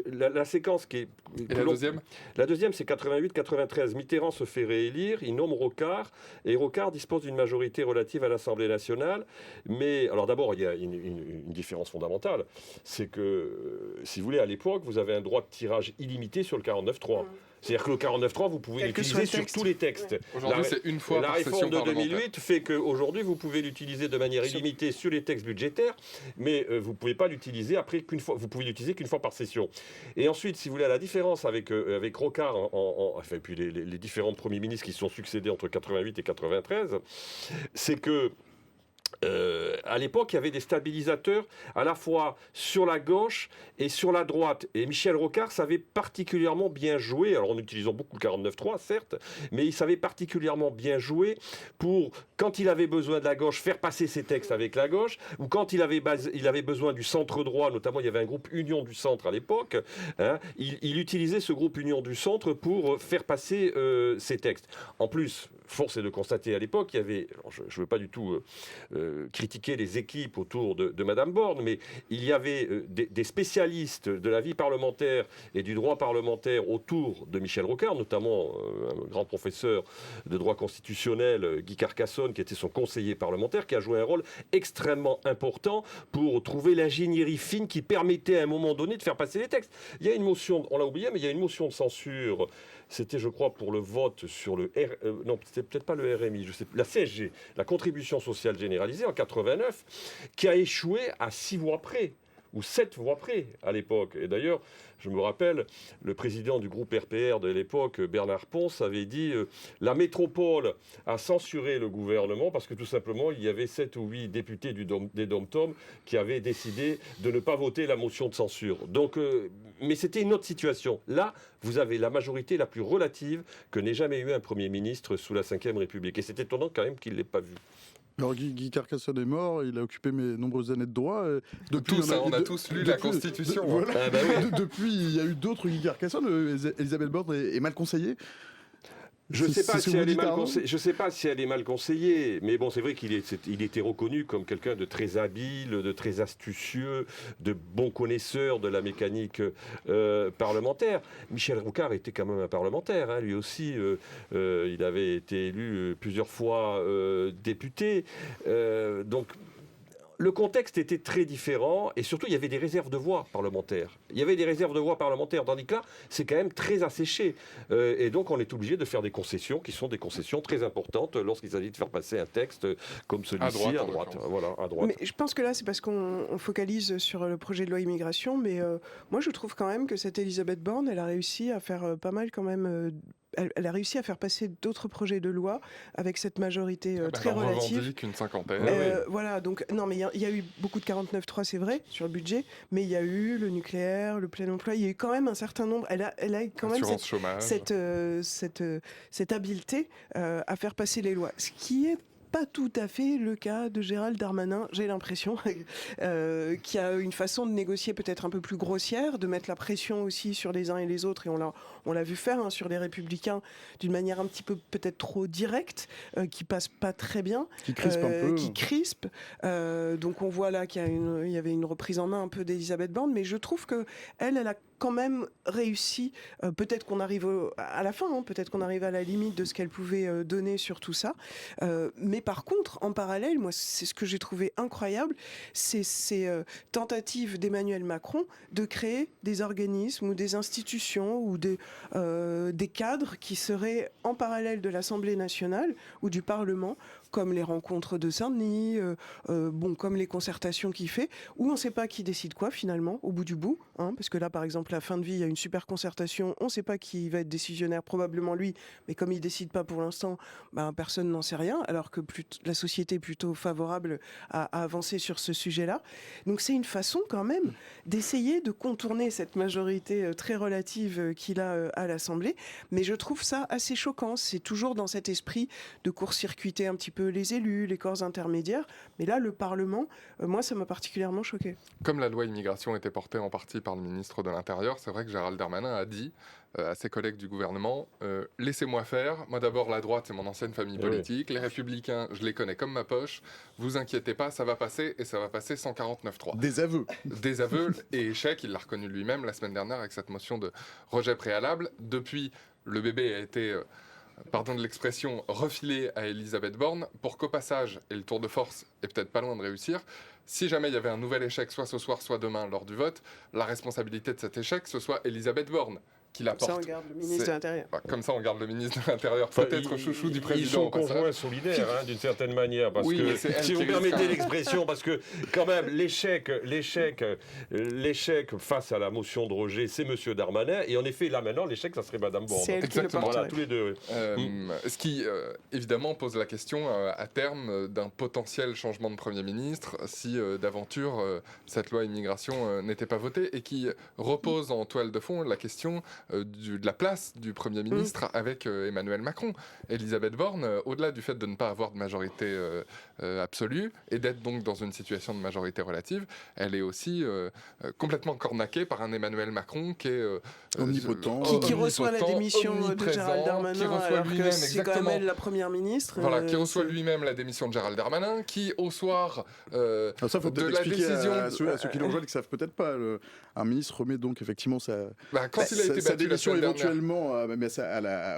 la séquence qui est... Et la deuxième ? La deuxième, c'est 88-93. Mitterrand se fait réélire, il nomme Rocard, et Rocard dispose d'une majorité relative à l'Assemblée nationale. Mais, alors d'abord, il y a une différence fondamentale, c'est que, si vous voulez, à l'époque, vous avez un droit de tirage illimité sur le 49.3. C'est-à-dire que le 49.3, vous pouvez l'utiliser sur tous les textes. Ouais. Aujourd'hui, c'est une fois par session parlementaire. La réforme de parlementaire. 2008 fait qu'aujourd'hui, vous pouvez l'utiliser de manière illimitée sur les textes budgétaires, mais vous ne pouvez pas l'utiliser après qu'une fois. Vous pouvez l'utiliser qu'une fois par session. Et ensuite, si vous voulez, la différence avec Rocard, enfin, puis les différents premiers ministres qui se sont succédés entre 88 et 93, c'est que à l'époque, il y avait des stabilisateurs à la fois sur la gauche et sur la droite. Et Michel Rocard savait particulièrement bien jouer, alors en utilisant beaucoup le 49.3, certes, mais il savait particulièrement bien jouer pour, quand il avait besoin de la gauche, faire passer ses textes avec la gauche, ou quand il avait besoin du centre droit, notamment il y avait un groupe Union du Centre à l'époque, hein, il utilisait ce groupe Union du Centre pour faire passer ses textes. En plus, force est de constater à l'époque, il y avait, alors je ne veux pas du tout critiquer les équipes autour de Madame Borne, mais il y avait des spécialistes de la vie parlementaire et du droit parlementaire autour de Michel Rocard, notamment un grand professeur de droit constitutionnel, Guy Carcassonne, qui était son conseiller parlementaire, qui a joué un rôle extrêmement important pour trouver l'ingénierie fine qui permettait à un moment donné de faire passer les textes. Il y a une motion, on l'a oublié, mais il y a une motion de censure. C'était, je crois, pour le vote sur le... non, c'était peut-être pas le RMI, je sais, la CSG, la contribution sociale généralisée, en 89, qui a échoué à 6 voix près, ou 7 voix près à l'époque. Et d'ailleurs, je me rappelle, le président du groupe RPR de l'époque, Bernard Pons, avait dit la métropole a censuré le gouvernement parce que tout simplement, il y avait 7 ou 8 députés des Dom-Tom qui avaient décidé de ne pas voter la motion de censure. Donc, mais c'était une autre situation. Là, vous avez la majorité la plus relative que n'ait jamais eu un Premier ministre sous la Ve République. Et c'est étonnant quand même qu'il ne l'ait pas vu. Alors Guy Carcassonne est mort, il a occupé mes nombreuses années de droit. Depuis, on a tous lu la Constitution. Voilà. Ah bah oui. Depuis, il y a eu d'autres Guy Carcassonne. Elisabeth Borne est mal conseillée. Je ne sais pas si elle est mal conseillée, mais bon, c'est vrai qu'il était reconnu comme quelqu'un de très habile, de très astucieux, de bon connaisseur de la mécanique parlementaire. Michel Rocard était quand même un parlementaire, hein, lui aussi. Il avait été élu plusieurs fois député. Donc, le contexte était très différent et surtout il y avait des réserves de voix parlementaires. Tandis que là, c'est quand même très asséché. Et donc on est obligé de faire des concessions qui sont des concessions très importantes lorsqu'il s'agit de faire passer un texte comme celui-ci à droite. Voilà, à droite. Mais je pense que là, c'est parce qu'on focalise sur le projet de loi immigration, mais moi je trouve quand même que cette Elisabeth Borne, elle a réussi à faire pas mal quand même... Elle a réussi à faire passer d'autres projets de loi avec cette majorité très relative. On revendique une cinquantaine. Voilà, donc non, mais il y a eu beaucoup de 49.3, c'est vrai, sur le budget, mais il y a eu le nucléaire, le plein emploi, il y a eu quand même un certain nombre. Elle a quand même cette habileté à faire passer les lois, ce qui est pas tout à fait le cas de Gérald Darmanin, j'ai l'impression, qui a une façon de négocier peut-être un peu plus grossière, de mettre la pression aussi sur les uns et les autres, et on l'a vu faire sur les Républicains d'une manière un petit peu peut-être trop directe, qui passe pas très bien, qui crispe un peu. Qui crispe. Donc on voit là qu'il y avait une reprise en main un peu d'Elisabeth Borne, mais je trouve que elle a quand même réussi, peut-être qu'on arrive à la fin, hein, peut-être qu'on arrive à la limite de ce qu'elle pouvait donner sur tout ça, mais par contre, en parallèle, moi, c'est ce que j'ai trouvé incroyable, c'est ces tentatives d'Emmanuel Macron de créer des organismes ou des institutions ou des cadres qui seraient en parallèle de l'Assemblée nationale ou du Parlement comme les rencontres de Saint-Denis, comme les concertations qu'il fait, où on ne sait pas qui décide quoi finalement, au bout du bout, hein, parce que là par exemple la fin de vie, il y a une super concertation, on ne sait pas qui va être décisionnaire, probablement lui, mais comme il ne décide pas pour l'instant, personne n'en sait rien, alors que la société est plutôt favorable à avancer sur ce sujet-là. Donc c'est une façon quand même d'essayer de contourner cette majorité très relative qu'il a à l'Assemblée, mais je trouve ça assez choquant, c'est toujours dans cet esprit de court-circuiter un petit peu les élus, les corps intermédiaires, mais là le Parlement, moi ça m'a particulièrement choqué. Comme la loi immigration était portée en partie par le ministre de l'Intérieur, c'est vrai que Gérald Darmanin a dit à ses collègues du gouvernement, laissez-moi faire, moi d'abord la droite c'est mon ancienne famille politique, les républicains je les connais comme ma poche, vous inquiétez pas, ça va passer et ça va passer 149.3. Des aveux. Des aveux et échecs, il l'a reconnu lui-même la semaine dernière avec cette motion de rejet préalable. Depuis, le bébé a été... pardon de l'expression, refilé à Elisabeth Borne pour qu'au passage, et le tour de force est peut-être pas loin de réussir, si jamais il y avait un nouvel échec, soit ce soir, soit demain, lors du vote, la responsabilité de cet échec, ce soit Elisabeth Borne qui la porte. Comme ça, on garde le ministre de l'Intérieur. Comme ça, on garde le ministre de l'Intérieur, peut-être chouchou du président. Ils sont conjoints solidaires, d'une certaine manière, parce que, si vous permettez l'expression, parce que quand même, l'échec face à la motion de rejet, c'est M. Darmanin, et en effet, là maintenant, l'échec, ça serait Mme Borne. C'est elle qui le porte. Voilà, tous les deux. Ce qui, évidemment, pose la question, à terme, d'un potentiel changement de Premier ministre, si d'aventure, cette loi immigration n'était pas votée, et qui repose en toile de fond la question de la place du Premier ministre avec Emmanuel Macron. Elisabeth Borne, au-delà du fait de ne pas avoir de majorité absolue et d'être donc dans une situation de majorité relative, elle est aussi complètement cornaquée par un Emmanuel Macron qui est omnipotent, qui reçoit la démission de Gérald Darmanin, alors que c'est quand même elle la Première ministre. Voilà, qui reçoit lui-même la démission de Gérald Darmanin, qui au soir ça faut de peut-être la expliquer décision... à ceux qui nous rejoignent qui ne savent peut-être pas. Un ministre remet donc effectivement quand il a été sa battu démission la éventuellement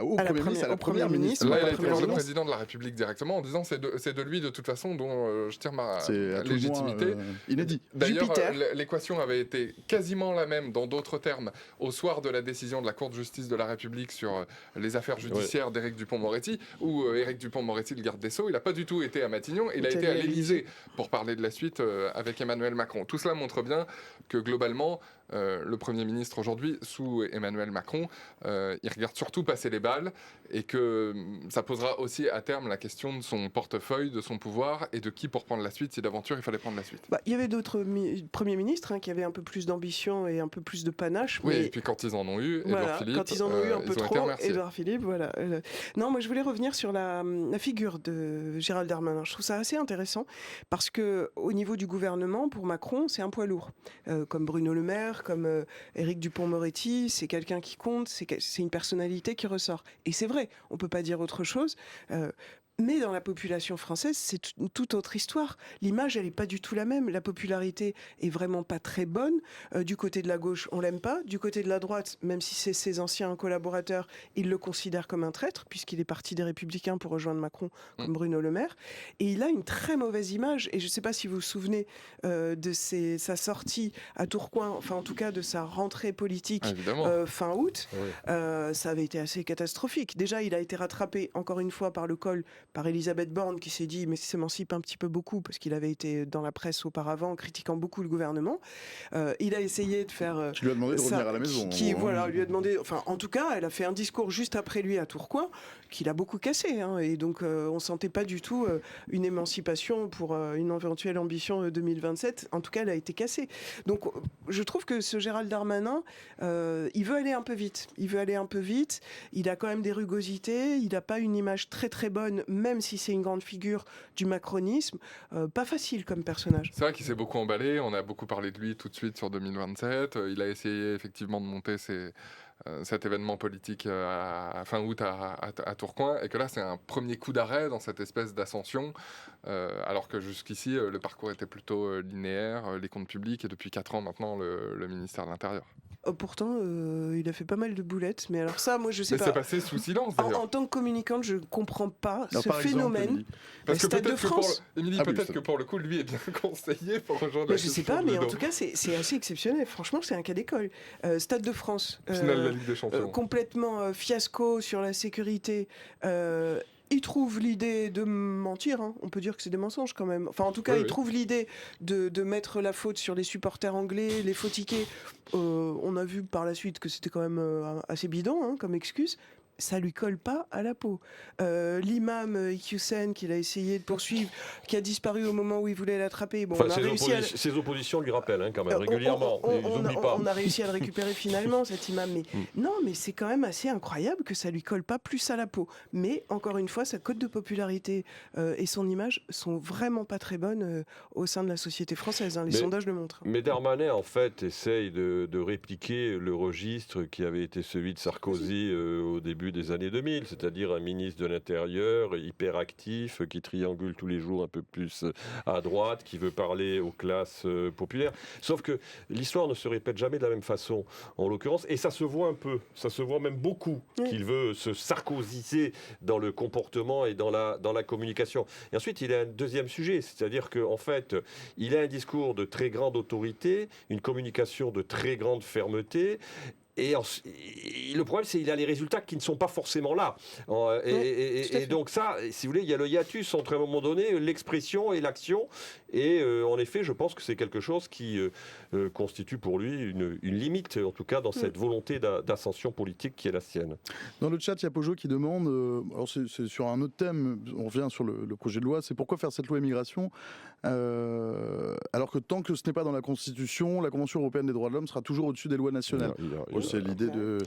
au Premier ministre. Là, il a été voir le président de la République directement en disant c'est de lui de toute façon dont je tire ma légitimité. Inédit. D'ailleurs, l'équation avait été quasiment la même, dans d'autres termes, au soir de la décision de la Cour de justice de la République sur les affaires judiciaires d'Éric Dupond-Moretti, où Éric Dupond-Moretti, le garde des Sceaux, il n'a pas du tout été à Matignon, il a été à l'Élysée pour parler de la suite avec Emmanuel Macron. Tout cela montre bien que globalement, le Premier ministre aujourd'hui, sous Emmanuel Macron, il regarde surtout passer les balles et que ça posera aussi à terme la question de son portefeuille, de son pouvoir et de qui pour prendre la suite si d'aventure il fallait prendre la suite. Il y avait d'autres premiers ministres qui avaient un peu plus d'ambition et un peu plus de panache. Oui, et puis quand ils en ont eu, Édouard Philippe, quand ils en ont eu un peu trop, Édouard Philippe, voilà. Non, moi je voulais revenir sur la figure de Gérald Darmanin. Je trouve ça assez intéressant parce que au niveau du gouvernement, pour Macron, c'est un poids lourd. Comme Bruno Le Maire, comme Éric Dupond-Moretti, c'est quelqu'un qui compte, c'est une personnalité qui ressort. Et c'est vrai, on peut pas dire autre chose. Mais dans la population française, c'est une toute autre histoire. L'image, elle n'est pas du tout la même. La popularité est vraiment pas très bonne. Du côté de la gauche, on l'aime pas. Du côté de la droite, même si c'est ses anciens collaborateurs, ils le considèrent comme un traître, puisqu'il est parti des Républicains pour rejoindre Macron, comme Bruno Le Maire. Et il a une très mauvaise image. Et je ne sais pas si vous vous souvenez de sa sortie à Tourcoing, enfin en tout cas de sa rentrée politique fin août. Oui. Ça avait été assez catastrophique. Déjà, il a été rattrapé, encore une fois, par le col, par Elisabeth Borne qui s'est dit mais s'émancipe un petit peu beaucoup parce qu'il avait été dans la presse auparavant critiquant beaucoup le gouvernement. Il a essayé de faire... Tu lui as demandé de revenir à la maison. Lui a demandé... Enfin, en tout cas, elle a fait un discours juste après lui à Tourcoing qu'il a beaucoup cassé. Et donc, on ne sentait pas du tout une émancipation pour une éventuelle ambition 2027. En tout cas, elle a été cassée. Donc, je trouve que ce Gérald Darmanin, il veut aller un peu vite. Il a quand même des rugosités. Il n'a pas une image très très bonne, même si c'est une grande figure du macronisme. Pas facile comme personnage. C'est vrai qu'il s'est beaucoup emballé. On a beaucoup parlé de lui tout de suite sur 2027. Il a essayé effectivement de monter cet événement politique à fin août à Tourcoing, et que là c'est un premier coup d'arrêt dans cette espèce d'ascension, alors que jusqu'ici le parcours était plutôt linéaire, les comptes publics, et depuis 4 ans maintenant le ministère de l'Intérieur. Pourtant, il a fait pas mal de boulettes, mais alors ça, moi je sais pas. Mais c'est passé sous silence d'ailleurs. En tant que communicante, je comprends pas ce phénomène. Parce que Stade de France. Peut-être que pour le coup, lui est bien conseillé pour rejoindre la je sais pas, mais en tout cas, c'est assez exceptionnel. Franchement, c'est un cas d'école. Stade de France. Finale de la Ligue des Champions. Complètement fiasco sur la sécurité. il trouve l'idée de mentir, hein. On peut dire que c'est des mensonges quand même. Enfin, en tout cas, il trouve l'idée de mettre la faute sur les supporters anglais, les faux tickets. On a vu par la suite que c'était quand même assez bidon, hein, comme excuse. Ça lui colle pas à la peau. L'imam Iqiyoussen qu'il a essayé de poursuivre, qui a disparu au moment où il voulait l'attraper. Bon, ses oppositions lui rappellent quand même régulièrement. On a réussi à le récupérer finalement, cet imam. Mais non, mais c'est quand même assez incroyable que ça lui colle pas plus à la peau. Mais encore une fois, sa cote de popularité et son image sont vraiment pas très bonnes au sein de la société française. Hein, les sondages le montrent. Mais Darmanin, en fait, essaye de répliquer le registre qui avait été celui de Sarkozy au début des années 2000, c'est-à-dire un ministre de l'Intérieur hyperactif qui triangule tous les jours un peu plus à droite, qui veut parler aux classes populaires. Sauf que l'histoire ne se répète jamais de la même façon, en l'occurrence, et ça se voit un peu, ça se voit même beaucoup, qu'il veut se sarkoziser dans le comportement et dans la communication. Et ensuite, il a un deuxième sujet, c'est-à-dire qu'en fait, il a un discours de très grande autorité, une communication de très grande fermeté. Et le problème, c'est qu'il a les résultats qui ne sont pas forcément là. Et donc ça, si vous voulez, il y a le hiatus entre, à un moment donné, l'expression et l'action. Et en effet, je pense que c'est quelque chose qui constitue pour lui une limite, en tout cas, dans cette volonté d'ascension politique qui est la sienne. Dans le chat, il y a Pojo qui demande, alors c'est sur un autre thème, on revient sur le projet de loi, c'est pourquoi faire cette loi immigration alors que tant que ce n'est pas dans la Constitution, la Convention européenne des droits de l'homme sera toujours au-dessus des lois nationales. C'est l'idée de...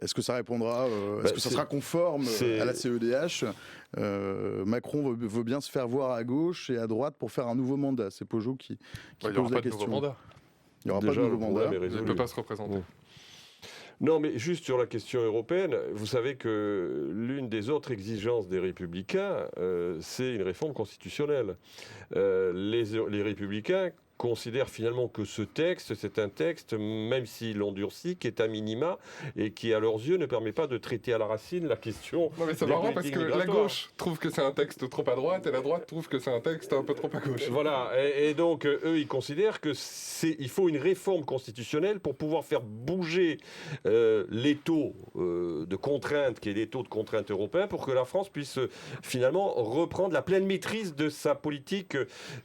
est-ce que ça répondra est-ce que ça sera conforme à la CEDH Macron veut bien se faire voir à gauche et à droite pour faire un nouveau mandat. C'est Pojo qui pose la question. Il n'y aura pas de nouveau mandat. Il ne peut pas se représenter. Non, mais juste sur la question européenne, vous savez que l'une des autres exigences des Républicains, c'est une réforme constitutionnelle. Les Républicains considèrent finalement que ce texte, c'est un texte, même s'ils l'endurcit, qui est à minima et qui, à leurs yeux, ne permet pas de traiter à la racine la question. Non, mais c'est marrant parce que la gauche trouve que c'est un texte trop à droite et la droite trouve que c'est un texte un peu trop à gauche. Voilà, et donc eux, ils considèrent qu'il faut une réforme constitutionnelle pour pouvoir faire bouger l'étau de contrainte, qui est l'étau de contrainte européen, pour que la France puisse finalement reprendre la pleine maîtrise de sa politique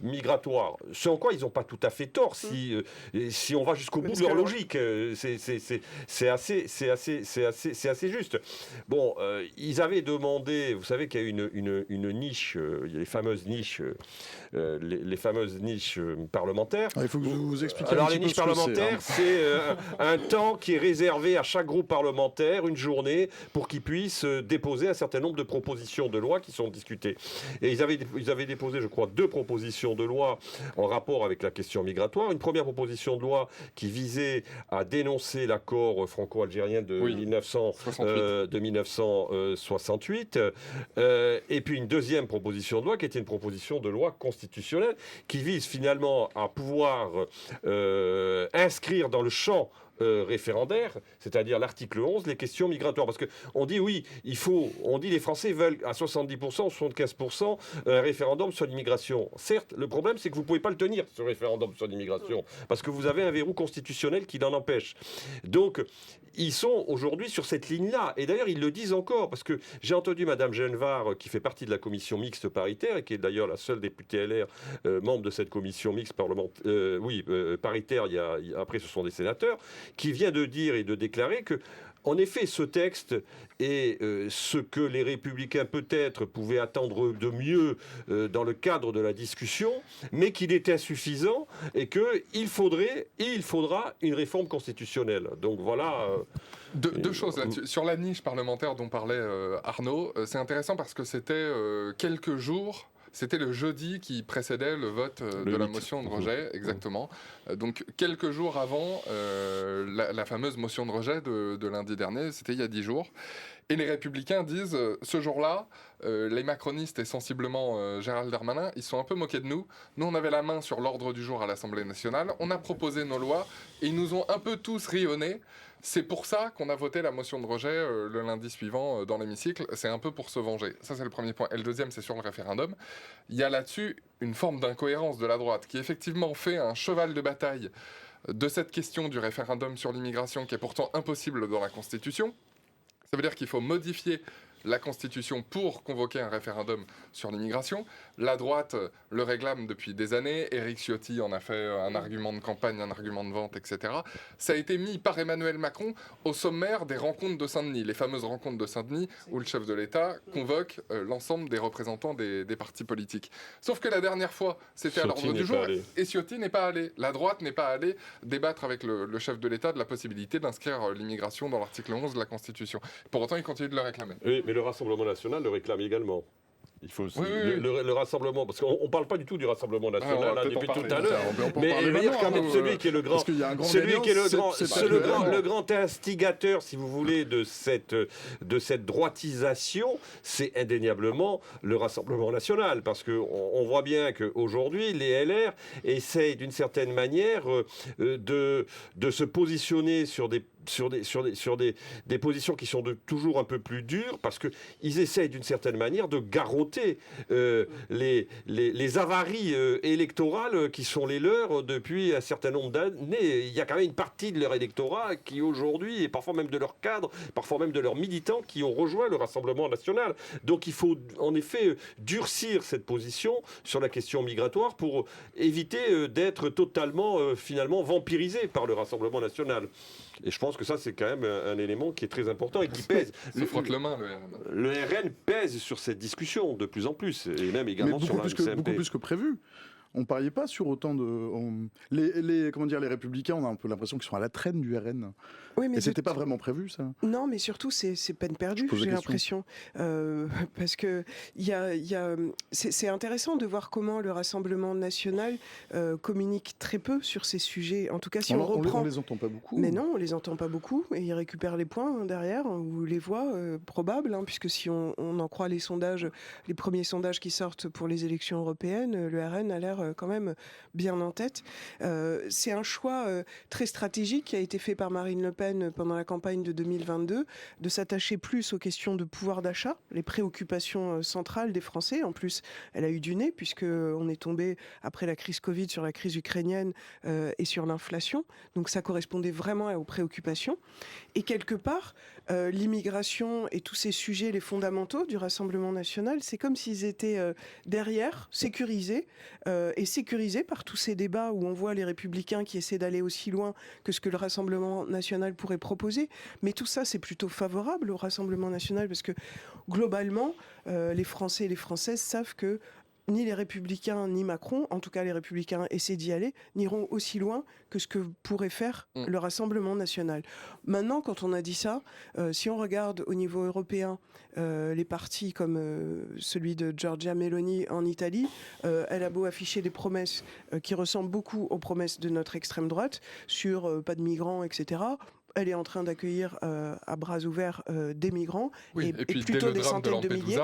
migratoire. Ce en quoi ils n'ont pas tout à fait tort si on va jusqu'au bout de leur logique. C'est assez juste. Bon, ils avaient demandé, vous savez qu'il y a une niche, il y a les fameuses niches parlementaires. Il faut que vous expliquiez. Alors les niches parlementaires, c'est un temps qui est réservé à chaque groupe parlementaire, une journée, pour qu'ils puissent déposer un certain nombre de propositions de loi qui sont discutées. Et ils avaient déposé, je crois, 2 propositions de loi en rapport avec la question migratoire. Une première proposition de loi qui visait à dénoncer l'accord franco-algérien de 1968. Et puis une deuxième proposition de loi qui était une proposition de loi constitutionnelle qui vise finalement à pouvoir inscrire dans le champ référendaire, c'est-à-dire l'article 11, les questions migratoires. Parce qu'on dit, on dit les Français veulent à 70% ou 75% un référendum sur l'immigration. Certes, le problème, c'est que vous ne pouvez pas le tenir, ce référendum sur l'immigration, parce que vous avez un verrou constitutionnel qui l'en empêche. Donc, ils sont aujourd'hui sur cette ligne-là. Et d'ailleurs, ils le disent encore, parce que j'ai entendu Mme Genevard, qui fait partie de la commission mixte paritaire, et qui est d'ailleurs la seule députée LR membre de cette commission mixte paritaire, après ce sont des sénateurs, qui vient de dire et de déclarer que, en effet, ce texte est ce que les Républicains peut-être pouvaient attendre de mieux dans le cadre de la discussion, mais qu'il est insuffisant et qu'il faudra une réforme constitutionnelle. Donc voilà. Deux choses là-dessus. Sur la niche parlementaire dont parlait Arnaud, c'est intéressant parce que c'était quelques jours. C'était le jeudi qui précédait le vote de la motion de rejet, exactement. Donc, quelques jours avant la fameuse motion de rejet de lundi dernier, c'était il y a 10 jours. Et les Républicains disent, ce jour-là, les macronistes et sensiblement Gérald Darmanin, ils sont un peu moqués de nous. Nous, on avait la main sur l'ordre du jour à l'Assemblée nationale. On a proposé nos lois et ils nous ont un peu tous rayonnés. C'est pour ça qu'on a voté la motion de rejet le lundi suivant dans l'hémicycle. C'est un peu pour se venger. Ça, c'est le premier point. Et le deuxième, c'est sur le référendum. Il y a là-dessus une forme d'incohérence de la droite qui, effectivement, fait un cheval de bataille de cette question du référendum sur l'immigration qui est pourtant impossible dans la Constitution. Ça veut dire qu'il faut modifier la Constitution pour convoquer un référendum sur l'immigration. La droite le réclame depuis des années. Éric Ciotti en a fait un argument de campagne, un argument de vente, etc. Ça a été mis par Emmanuel Macron au sommaire des rencontres de Saint-Denis, les fameuses rencontres de Saint-Denis où le chef de l'État convoque l'ensemble des représentants des partis politiques. Sauf que la dernière fois, c'était à l'ordre du jour et Ciotti n'est pas allé. La droite n'est pas allée débattre avec le chef de l'État de la possibilité d'inscrire l'immigration dans l'article 11 de la Constitution. Pour autant, il continue de le réclamer. Oui, mais le Rassemblement national le réclame également. Il faut aussi le rassemblement, parce qu'on ne parle pas du tout du Rassemblement national depuis tout à l'heure. Mais il veut dire quand même celui qui est le grand, le grand instigateur, si vous voulez, de cette droitisation, c'est indéniablement le Rassemblement national, parce qu'on voit bien qu'aujourd'hui, les LR essayent d'une certaine manière de se positionner sur des positions qui sont toujours un peu plus dures, parce qu'ils essayent d'une certaine manière de garrotter les avaries électorales qui sont les leurs depuis un certain nombre d'années. Il y a quand même une partie de leur électorat qui aujourd'hui, et parfois même de leurs cadres, parfois même de leurs militants, qui ont rejoint le Rassemblement national. Donc il faut en effet durcir cette position sur la question migratoire pour éviter d'être totalement finalement vampirisé par le Rassemblement national. Et je pense que ça, c'est quand même un élément qui est très important et qui pèse. Se frotte le main, le RN. Le RN pèse sur cette discussion de plus en plus, et même également sur la CMP. Beaucoup plus que prévu. On pariait pas sur autant de... Les Républicains, on a un peu l'impression qu'ils sont à la traîne du RN. Oui, mais c'était pas vraiment prévu, ça. Non, mais surtout, c'est peine perdue, j'ai l'impression. Parce que c'est intéressant de voir comment le Rassemblement national communique très peu sur ces sujets. En tout cas, si on reprend... On les entend pas beaucoup. Mais non, on les entend pas beaucoup. Et ils récupèrent les points derrière, ou les voix probables, puisque si on en croit les sondages, les premiers sondages qui sortent pour les élections européennes, le RN a l'air quand même bien en tête. C'est un choix très stratégique qui a été fait par Marine Le Pen pendant la campagne de 2022, de s'attacher plus aux questions de pouvoir d'achat, les préoccupations centrales des Français. En plus, elle a eu du nez, puisqu'on est tombé, après la crise Covid, sur la crise ukrainienne et sur l'inflation. Donc ça correspondait vraiment aux préoccupations. Et quelque part, l'immigration et tous ces sujets, les fondamentaux du Rassemblement national, c'est comme s'ils étaient derrière, sécurisés par tous ces débats où on voit les Républicains qui essaient d'aller aussi loin que ce que le Rassemblement national pourrait proposer. Mais tout ça, c'est plutôt favorable au Rassemblement national, parce que globalement, les Français et les Françaises savent que ni les Républicains ni Macron, en tout cas les Républicains essaient d'y aller, n'iront aussi loin que ce que pourrait faire le Rassemblement national. Maintenant, quand on a dit ça, si on regarde au niveau européen les partis comme celui de Giorgia Meloni en Italie, elle a beau afficher des promesses qui ressemblent beaucoup aux promesses de notre extrême droite sur pas de migrants, etc., elle est en train d'accueillir à bras ouverts des migrants, et puis plutôt dès le des drame de centaines de milliers.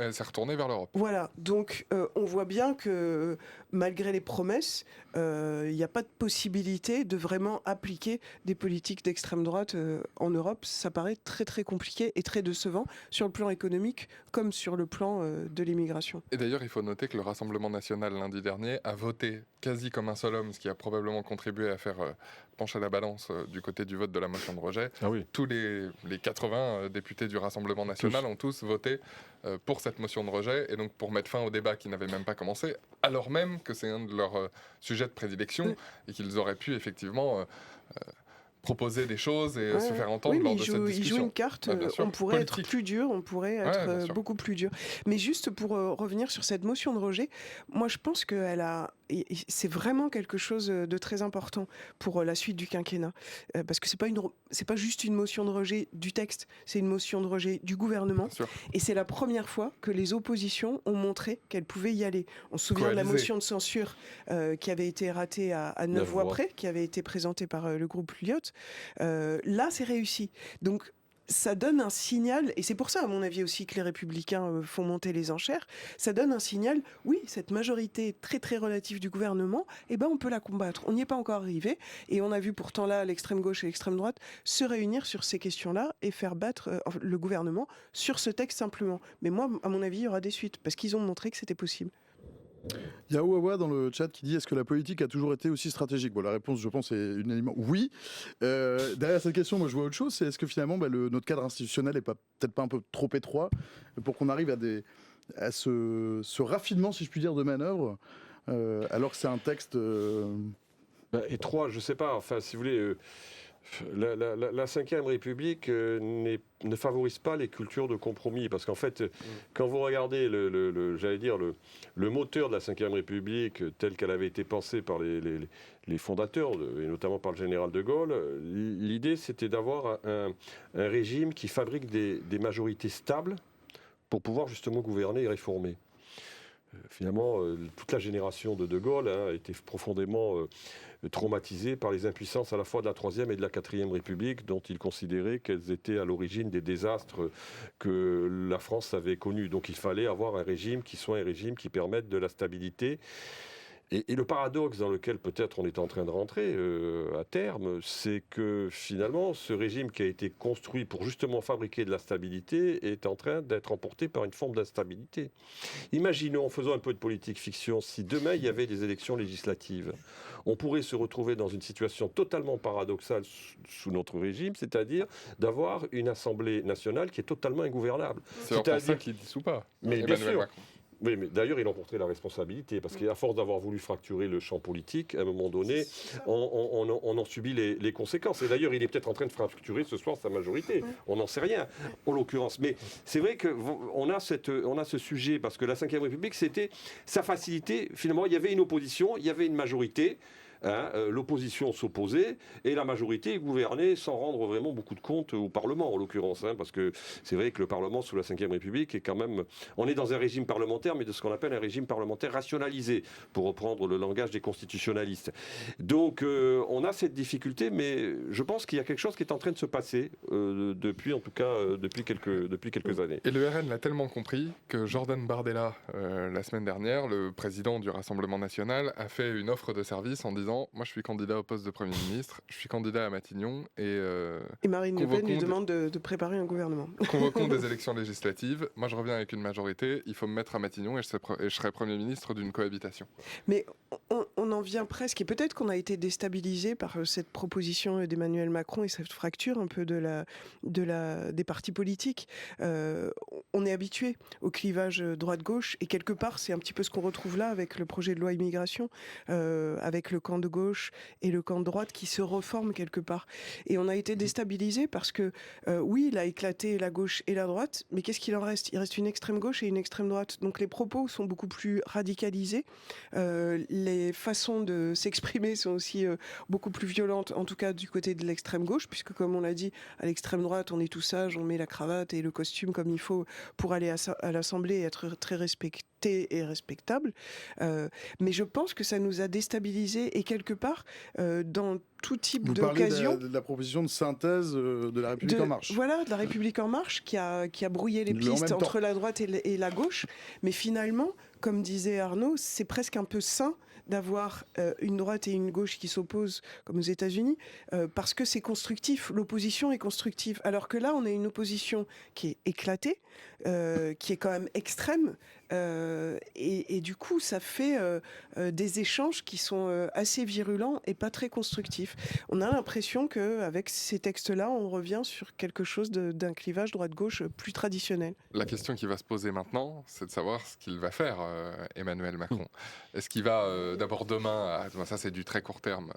elle s'est retournée vers l'Europe. Voilà, donc on voit bien que malgré les promesses, il n'y a pas de possibilité de vraiment appliquer des politiques d'extrême droite en Europe. Ça paraît très très compliqué et très décevant sur le plan économique comme sur le plan de l'immigration. Et d'ailleurs, il faut noter que le Rassemblement national lundi dernier a voté quasi comme un seul homme, ce qui a probablement contribué à faire pencher la balance du côté du vote de la motion de rejet. Ah oui. Tous les 80 députés du Rassemblement national ont tous voté pour cette motion de rejet, et donc pour mettre fin au débat qui n'avait même pas commencé, alors même que c'est un de leurs sujets de prédilection et qu'ils auraient pu effectivement proposer des choses et se faire entendre lors de cette discussion. Il joue une carte, on pourrait être plus dur, on pourrait être beaucoup plus dur. Mais juste pour revenir sur cette motion de rejet, moi je pense que c'est vraiment quelque chose de très important pour la suite du quinquennat. Parce que c'est pas juste une motion de rejet du texte, c'est une motion de rejet du gouvernement. Et c'est la première fois que les oppositions ont montré qu'elles pouvaient y aller. On se souvient de la motion de censure qui avait été ratée à 9 voix près, qui avait été présentée par le groupe Lyotte. Là, c'est réussi. Donc, ça donne un signal, et c'est pour ça, à mon avis aussi, que les Républicains font monter les enchères. Ça donne un signal, oui, cette majorité très très relative du gouvernement, on peut la combattre. On n'y est pas encore arrivé, et on a vu pourtant là l'extrême gauche et l'extrême droite se réunir sur ces questions-là et faire battre le gouvernement sur ce texte simplement. Mais moi, à mon avis, il y aura des suites, parce qu'ils ont montré que c'était possible. Il y a Ouawa dans le chat qui dit: est-ce que la politique a toujours été aussi stratégique? Bon, la réponse, je pense, est unanimement oui. Derrière cette question, moi, je vois autre chose. C'est est-ce que finalement, notre cadre institutionnel n'est peut-être pas un peu trop étroit pour qu'on arrive à ce raffinement, si je puis dire, de manœuvre, alors que c'est un texte. Étroit, je sais pas. Enfin, si vous voulez, la Ve République ne favorise pas les cultures de compromis. Parce qu'en fait, quand vous regardez j'allais dire, le moteur de la Ve République tel qu'elle avait été pensée par les fondateurs, et notamment par le général de Gaulle, l'idée c'était d'avoir un régime qui fabrique des majorités stables pour pouvoir justement gouverner et réformer. Finalement, toute la génération de Gaulle a été profondément traumatisée par les impuissances à la fois de la Troisième et de la Quatrième République, dont il considérait qu'elles étaient à l'origine des désastres que la France avait connus. Donc il fallait avoir un régime qui soit un régime qui permette de la stabilité. Et le paradoxe dans lequel peut-être on est en train de rentrer à terme, c'est que finalement, ce régime qui a été construit pour justement fabriquer de la stabilité est en train d'être emporté par une forme d'instabilité. Imaginons, en faisant un peu de politique fiction, si demain il y avait des élections législatives, on pourrait se retrouver dans une situation totalement paradoxale sous notre régime, c'est-à-dire d'avoir une Assemblée nationale qui est totalement ingouvernable. C'est pour ça qu'il dissout pas. Mais bien Emmanuel sûr. Macron. Oui, mais d'ailleurs, il en portait la responsabilité, parce qu'à force d'avoir voulu fracturer le champ politique, à un moment donné, on en subit les conséquences. Et d'ailleurs, il est peut-être en train de fracturer ce soir sa majorité. On n'en sait rien, en l'occurrence. Mais c'est vrai qu'on a ce sujet, parce que la Ve République, c'était sa facilité. Finalement, il y avait une opposition, il y avait une majorité. L'opposition s'opposait et la majorité gouvernait sans rendre vraiment beaucoup de compte au Parlement, en l'occurrence. Parce que c'est vrai que le Parlement, sous la Ve République, est quand même... On est dans un régime parlementaire, mais de ce qu'on appelle un régime parlementaire rationalisé, pour reprendre le langage des constitutionnalistes. Donc, on a cette difficulté, mais je pense qu'il y a quelque chose qui est en train de se passer, depuis quelques années. Et le RN l'a tellement compris que Jordan Bardella, la semaine dernière, le président du Rassemblement national, a fait une offre de service en disant: moi je suis candidat au poste de Premier ministre, je suis candidat à Matignon et Marine Le Pen lui demande de préparer un gouvernement. Convoquons des élections législatives, moi je reviens avec une majorité, il faut me mettre à Matignon et je serai Premier ministre d'une cohabitation. Mais on en vient presque, et peut-être qu'on a été déstabilisé par cette proposition d'Emmanuel Macron et cette fracture un peu des partis politiques. On est habitué au clivage droite-gauche, et quelque part c'est un petit peu ce qu'on retrouve là avec le projet de loi immigration, avec le camp de gauche et le camp de droite qui se reforment quelque part. Et on a été déstabilisé parce que, oui, il a éclaté la gauche et la droite, mais qu'est-ce qu'il en reste? Il reste une extrême gauche et une extrême droite. Donc les propos sont beaucoup plus radicalisés. Les façons de s'exprimer sont aussi beaucoup plus violentes, en tout cas du côté de l'extrême gauche, puisque comme on l'a dit, à l'extrême droite, on est tout sage, on met la cravate et le costume comme il faut pour aller à l'Assemblée et être très respecté et respectable. Mais je pense que ça nous a déstabilisés et quelque part, dans tout type d'occasion... Vous parlez de la proposition de synthèse de la République En Marche. Voilà, de la République En Marche qui a brouillé les pistes entre la droite et la gauche. Mais finalement, comme disait Arnaud, c'est presque un peu sain d'avoir une droite et une gauche qui s'opposent, comme aux États-Unis, parce que c'est constructif. L'opposition est constructive. Alors que là, on a une opposition qui est éclatée, qui est quand même extrême, et du coup, ça fait des échanges qui sont assez virulents et pas très constructifs. On a l'impression qu'avec ces textes-là, on revient sur quelque chose d'un clivage droite-gauche plus traditionnel. La question qui va se poser maintenant, c'est de savoir ce qu'il va faire, Emmanuel Macron. Est-ce qu'il va d'abord demain, ça c'est du très court terme,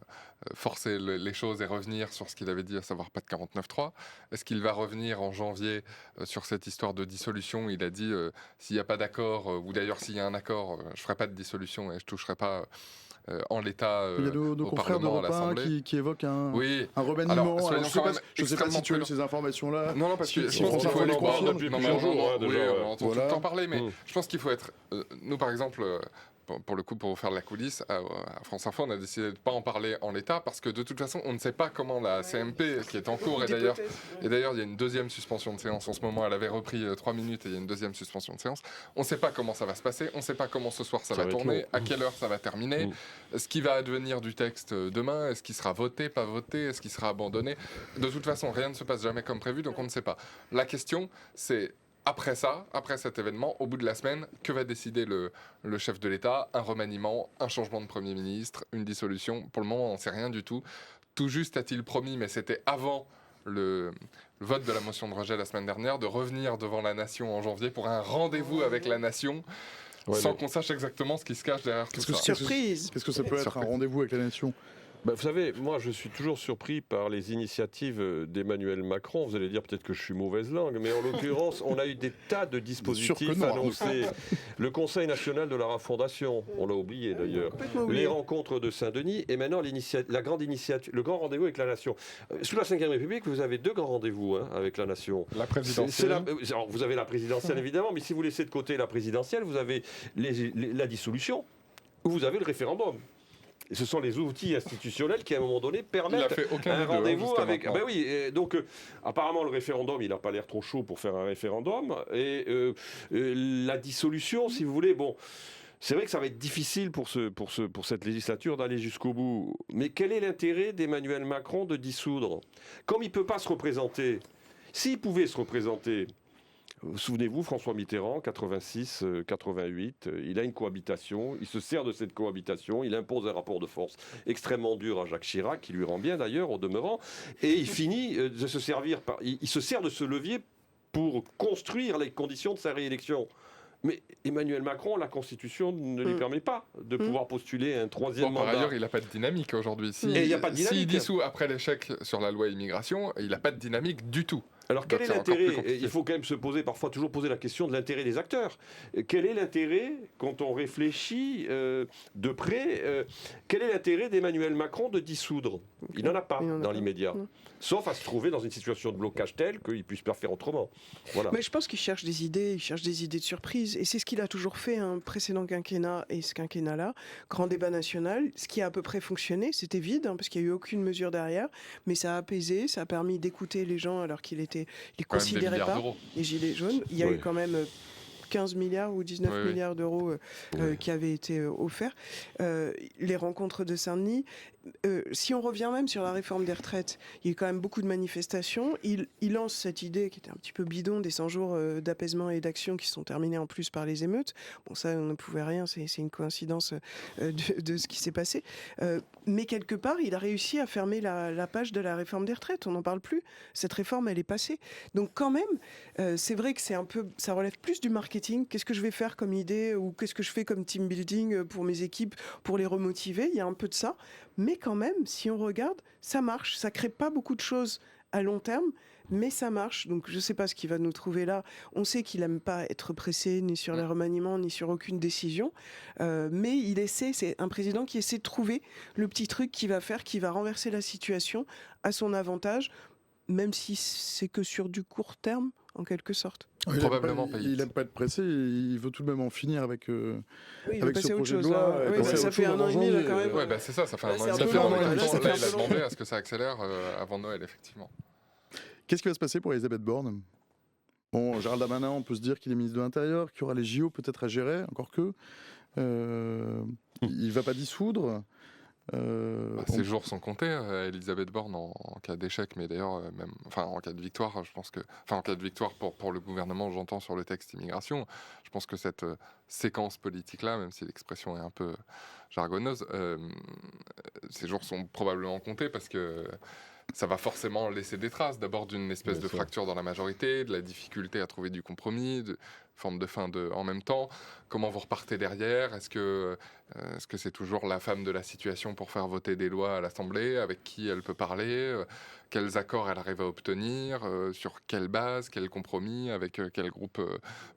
forcer les choses et revenir sur ce qu'il avait dit, à savoir pas de 49.3 ? Est-ce qu'il va revenir en janvier sur cette histoire de dissolution ? Il a dit, s'il n'y a pas d'accord, ou d'ailleurs s'il y a un accord, je ne ferai pas de dissolution et je ne toucherai pas en l'état il y a nos confrères d'Europe 1 qui évoquent un remaniement. Alors, je ne sais pas si tu as eu ces informations-là. Non, parce que je pense qu'il faut aller voir depuis plusieurs jours. Oui, on entend tout le temps parler, mais je pense qu'il faut être... Nous, par exemple... Pour le coup, pour faire de la coulisse, à France Info, on a décidé de ne pas en parler en l'état parce que de toute façon, on ne sait pas comment la CMP, qui est en cours, et d'ailleurs, il y a une deuxième suspension de séance en ce moment, elle avait repris 3 minutes et il y a une deuxième suspension de séance. On ne sait pas comment ça va se passer, on ne sait pas comment ce soir ça va tourner, à quelle heure ça va terminer, ce qui va advenir du texte demain, est-ce qu'il sera voté, pas voté, est-ce qu'il sera abandonné. De toute façon, rien ne se passe jamais comme prévu, donc on ne sait pas. La question, c'est... après cet événement, au bout de la semaine, que va décider le chef de l'État? Un remaniement, un changement de Premier ministre, une dissolution? Pour le moment, on n'en sait rien du tout. Tout juste a-t-il promis, mais c'était avant le vote de la motion de rejet la semaine dernière, de revenir devant la nation en janvier pour un rendez-vous avec la nation, sans qu'on sache exactement ce qui se cache derrière tout ça. Surprise. Qu'est-ce que ça peut être un rendez-vous avec la nation? Vous savez, moi je suis toujours surpris par les initiatives d'Emmanuel Macron. Vous allez dire peut-être que je suis mauvaise langue, mais en l'occurrence, on a eu des tas de dispositifs annoncés. Le Conseil national de la refondation, on l'a oublié d'ailleurs. Les rencontres de Saint-Denis et maintenant le grand rendez-vous avec la nation. Sous la Ve République, vous avez 2 grands rendez-vous avec la nation. La présidentielle. Vous avez la présidentielle évidemment, mais si vous laissez de côté la présidentielle, vous avez la dissolution ou vous avez le référendum. Et ce sont les outils institutionnels qui, à un moment donné, permettent un rendez-vous avec. Ben oui, donc apparemment le référendum, il n'a pas l'air trop chaud pour faire un référendum. Et la dissolution, si vous voulez, bon, c'est vrai que ça va être difficile pour cette législature d'aller jusqu'au bout. Mais quel est l'intérêt d'Emmanuel Macron de dissoudre? Comme il ne peut pas se représenter, s'il pouvait se représenter. Souvenez-vous, François Mitterrand, 86, 88, il a une cohabitation, il se sert de cette cohabitation, il impose un rapport de force extrêmement dur à Jacques Chirac, qui lui rend bien d'ailleurs au demeurant, et il finit de se servir, il se sert de ce levier pour construire les conditions de sa réélection. Mais Emmanuel Macron, la Constitution ne lui permet pas de pouvoir postuler un 3e mandat. Par ailleurs, il n'a pas de dynamique aujourd'hui. S'il dissout après l'échec sur la loi immigration, il n'a pas de dynamique du tout. Alors quel est l'intérêt? Il faut quand même se poser, parfois toujours poser la question de l'intérêt des acteurs. Quel est l'intérêt, quand on réfléchit de près, quel est l'intérêt d'Emmanuel Macron de dissoudre? Il n'en a pas dans l'immédiat. Sauf à se trouver dans une situation de blocage telle qu'il ne puisse pas faire autrement. Voilà. Mais je pense qu'il cherche des idées, de surprise. Et c'est ce qu'il a toujours fait, un précédent quinquennat et ce quinquennat-là. Grand débat national, ce qui a à peu près fonctionné, c'était vide, parce qu'il n'y a eu aucune mesure derrière, mais ça a apaisé, ça a permis d'écouter les gens alors qu'il les considérait pas, les gilets jaunes. Il y a eu quand même 15 milliards ou 19 milliards d'euros qui avaient été offerts. Les rencontres de Saint-Denis. Si on revient même sur la réforme des retraites, il y a eu quand même beaucoup de manifestations. Il lance cette idée qui était un petit peu bidon des 100 jours d'apaisement et d'action qui sont terminés en plus par les émeutes. Bon, ça, on ne pouvait rien, c'est une coïncidence de ce qui s'est passé. Mais quelque part, il a réussi à fermer la page de la réforme des retraites. On n'en parle plus. Cette réforme, elle est passée. Donc quand même, c'est vrai que ça relève plus du marketing. Qu'est-ce que je vais faire comme idée ou qu'est-ce que je fais comme team building pour mes équipes, pour les remotiver? Il y a un peu de ça. Mais quand même, si on regarde, ça marche. Ça crée pas beaucoup de choses à long terme, mais ça marche. Donc je ne sais pas ce qu'il va nous trouver là. On sait qu'il n'aime pas être pressé, ni sur les remaniements, ni sur aucune décision. Mais c'est un président qui essaie de trouver le petit truc qui va renverser la situation à son avantage, même si c'est que sur du court terme, en quelque sorte. Probablement pas. Il n'aime pas être pressé, il veut tout de même en finir avec avec ce projet de loi. Ça fait 1 an et demi là quand même. Oui, c'est ça, ça fait 1 an et demi. Là, il a demandé à ce que ça accélère avant Noël, effectivement. Qu'est-ce qui va se passer pour Elisabeth Borne? Bon, Gérald Darmanin, on peut se dire qu'il est ministre de l'Intérieur, qu'il y aura les JO peut-être à gérer, encore que. Il ne va pas dissoudre. Ses jours sont comptés, Elisabeth Borne, en cas d'échec, mais d'ailleurs, même, en cas de victoire, je pense que. En cas de victoire pour le gouvernement, j'entends sur le texte immigration, je pense que cette séquence politique-là, même si l'expression est un peu jargonneuse, ces jours sont probablement comptés parce que. Ça va forcément laisser des traces, d'abord d'une espèce de fracture dans la majorité, de la difficulté à trouver du compromis, de forme de fin en même temps. Comment vous repartez derrière? Est-ce que c'est toujours la femme de la situation pour faire voter des lois à l'Assemblée? Avec qui elle peut parler? Quels accords elle arrive à obtenir? Sur quelle base? Quel compromis? Avec quel groupe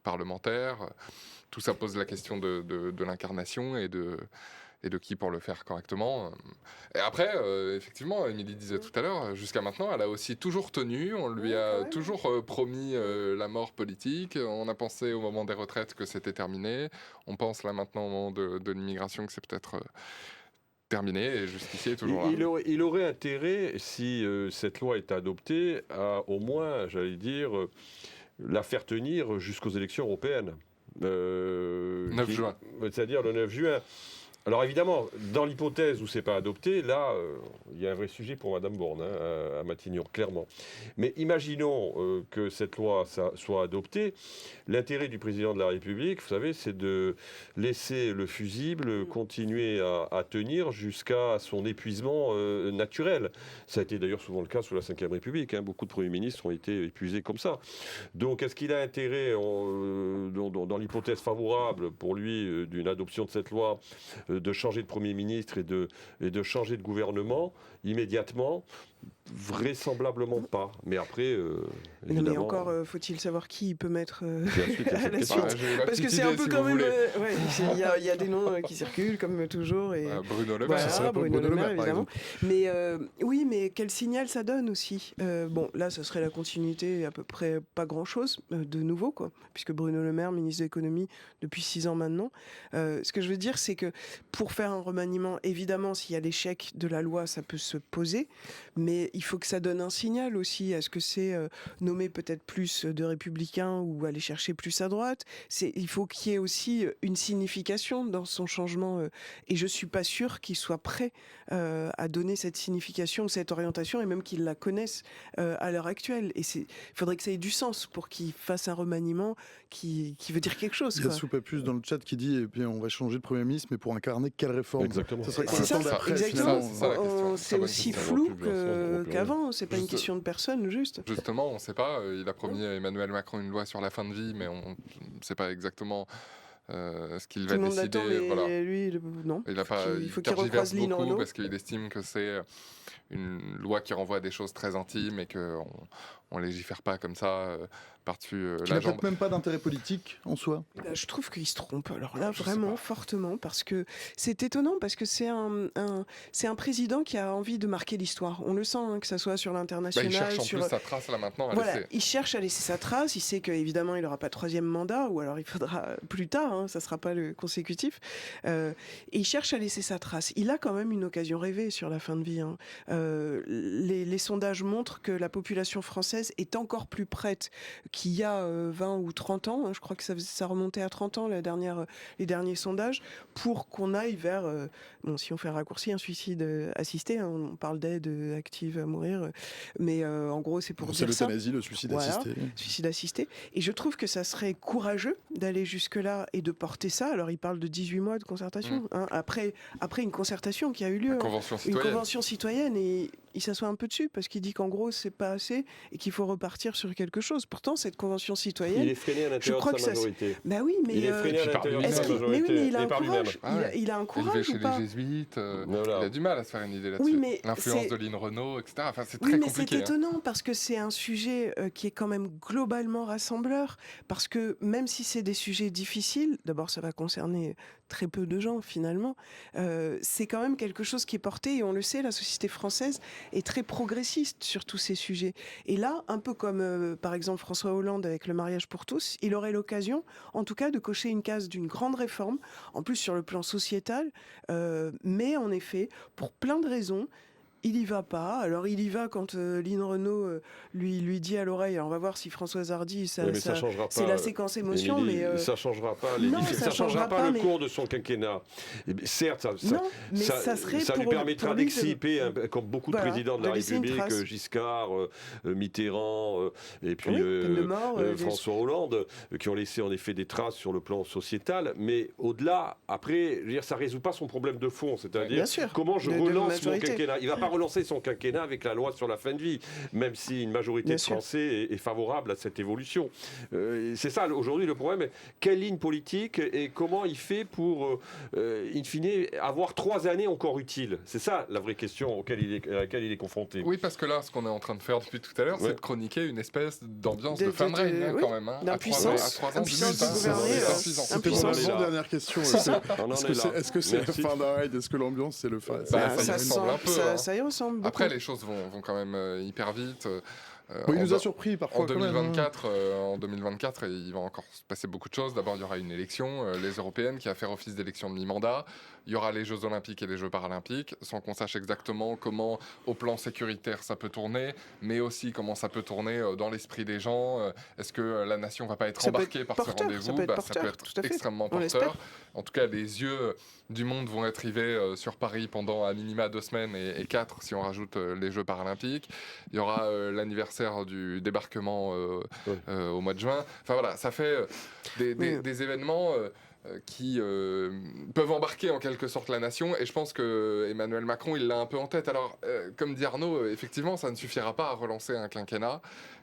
parlementaire? Tout ça pose la question de l'incarnation et de qui pour le faire correctement. Et après, effectivement, Émilie disait tout à l'heure, jusqu'à maintenant, elle a aussi toujours tenu, on lui a toujours promis la mort politique, on a pensé au moment des retraites que c'était terminé, on pense là maintenant au moment de l'immigration que c'est peut-être terminé, et jusqu'ici, est toujours là. Il aurait intérêt, si cette loi est adoptée, à au moins, j'allais dire, la faire tenir jusqu'aux élections européennes. 9 juin. C'est-à-dire le 9 juin. Alors évidemment, dans l'hypothèse où c'est pas adopté, là, il y a un vrai sujet pour Madame Borne, à Matignon, clairement. Mais imaginons que cette loi soit adoptée. L'intérêt du président de la République, vous savez, c'est de laisser le fusible continuer à tenir jusqu'à son épuisement naturel. Ça a été d'ailleurs souvent le cas sous la Ve République. Beaucoup de premiers ministres ont été épuisés comme ça. Donc, est-ce qu'il a intérêt, dans l'hypothèse favorable pour lui d'une adoption de cette loi, de changer de Premier ministre et de changer de gouvernement immédiatement? Vraisemblablement pas. Mais après, non, mais encore, faut-il savoir qui il peut mettre à la suite. Parce que c'est un peu quand même... Il y a des noms qui circulent, comme toujours. Et... Bruno Le Maire. Voilà, Bruno Le Maire, évidemment. Mais oui, mais quel signal ça donne aussi? Bon, là, ce serait la continuité, à peu près pas grand-chose de nouveau, quoi, puisque Bruno Le Maire, ministre de l'économie depuis 6 ans maintenant. Ce que je veux dire, c'est que pour faire un remaniement, évidemment, s'il y a l'échec de la loi, ça peut se poser, mais il faut que ça donne un signal aussi. Est-ce que c'est nommer peut-être plus de républicains ou aller chercher plus à droite? Il faut qu'il y ait aussi une signification dans son changement. Et je ne suis pas sûre qu'il soit prêt à donner cette signification ou cette orientation, et même qu'il la connaisse à l'heure actuelle. Et il faudrait que ça ait du sens pour qu'il fasse un remaniement qui veut dire quelque chose. Il y a Soupapus dans le chat qui dit, et puis on va changer de Premier ministre, mais pour incarner quelle réforme? Exactement. C'est ça, exactement. C'est aussi flou qu'avant, c'est pas une question de personne, juste. Justement, on ne sait pas. Il a promis à Emmanuel Macron une loi sur la fin de vie, mais on ne sait pas exactement ce qu'il va décider. Voilà. Lui, non. Il faut qu'il recroise Lynn Renault parce qu'il estime que c'est une loi qui renvoie à des choses très intimes et qu'on ne légifère pas comme ça par-dessus la jambe. Il n'y a peut-être même pas d'intérêt politique en soi. Je trouve qu'il se trompe. Alors là, vraiment fortement, parce que c'est étonnant, parce que c'est un président qui a envie de marquer l'histoire. On le sent, que ça soit sur l'international. Il cherche en plus sa trace là maintenant. Il cherche à laisser sa trace. Il sait qu'évidemment, il n'aura pas de 3e mandat, ou alors il faudra plus tard. Ça ne sera pas le consécutif. Et il cherche à laisser sa trace. Il a quand même une occasion rêvée sur la fin de vie. Les sondages montrent que la population française est encore plus prête qu'il y a 20 ou 30 ans. Je crois que ça remontait à 30 ans, les derniers sondages, pour qu'on aille vers, si on fait un raccourci, un suicide assisté. On parle d'aide active à mourir, mais en gros, c'est pour dire ça. C'est l'euthanasie, le suicide assisté. Suicide assisté. Et je trouve que ça serait courageux d'aller jusque-là et de porter ça. Alors, il parle de 18 mois de concertation, après une concertation qui a eu lieu. Une convention citoyenne. Et il s'assoit un peu dessus parce qu'il dit qu'en gros c'est pas assez et qu'il faut repartir sur quelque chose. Pourtant cette convention citoyenne, il est freiné à l'intérieur de sa majorité. Bah oui, mais il est freiné à l'intérieur de sa majorité. Mais il a un courage. Il a un courage. Élevé chez les jésuites, il a du mal à se faire une idée là-dessus. Oui, l'influence de Lynn Renault, etc. Enfin, c'est très compliqué. C'est étonnant parce que c'est un sujet qui est quand même globalement rassembleur. Parce que même si c'est des sujets difficiles, d'abord ça va concerner très peu de gens finalement. C'est quand même quelque chose qui est porté, et on le sait, la société française est très progressiste sur tous ces sujets. Et là, un peu comme par exemple François Hollande avec le mariage pour tous, il aurait l'occasion, en tout cas, de cocher une case d'une grande réforme, en plus sur le plan sociétal, mais en effet, pour plein de raisons, il y va pas. Alors il y va quand Lynn Renault lui dit à l'oreille. Alors on va voir si Françoise Hardy, c'est la séquence émotion, mais ça changera pas. Ça changera pas le cours de son quinquennat. Certes, ça lui permettra d'exciper, comme beaucoup de présidents de la République, Giscard, Mitterrand, et puis François Hollande, qui ont laissé en effet des traces sur le plan sociétal. Mais au-delà, après, ça résout pas son problème de fond, c'est-à-dire comment je relance mon quinquennat. Il va pas relancer son quinquennat avec la loi sur la fin de vie, même si une majorité de Français est favorable à cette évolution. C'est ça aujourd'hui le problème. Quelle ligne politique et comment il fait pour, in fine, avoir 3 années encore utiles? C'est ça la vraie question à laquelle il est confronté. Oui, parce que là, ce qu'on est en train de faire depuis tout à l'heure, c'est de chroniquer une espèce d'ambiance de fin de règne, quand même. D'impuissance. À 3 ans de C'était mon dernière question. Est-ce que c'est la fin d'un règne? Est-ce que l'ambiance, c'est le fin? Ça semble un peu. Ça y ressemble beaucoup. Après, les choses vont quand même hyper vite. Il nous a surpris parfois. En 2024, il va encore se passer beaucoup de choses. D'abord, il y aura une élection, les européennes, qui va faire office d'élection de mi-mandat. Il y aura les Jeux Olympiques et les Jeux Paralympiques, sans qu'on sache exactement comment, au plan sécuritaire, ça peut tourner, mais aussi comment ça peut tourner dans l'esprit des gens. Est-ce que la nation ne va pas être embarquée par ce rendez-vous? Ça peut être extrêmement porteur. en tout cas, les yeux du monde vont être rivés sur Paris pendant à minima 2 semaines et 4 si on rajoute les Jeux paralympiques. Il y aura l'anniversaire du débarquement au mois de juin. Enfin voilà, ça fait des événements qui peuvent embarquer en quelque sorte la nation, et je pense que Emmanuel Macron il l'a un peu en tête. Alors comme dit Arnaud, effectivement ça ne suffira pas à relancer un quinquennat,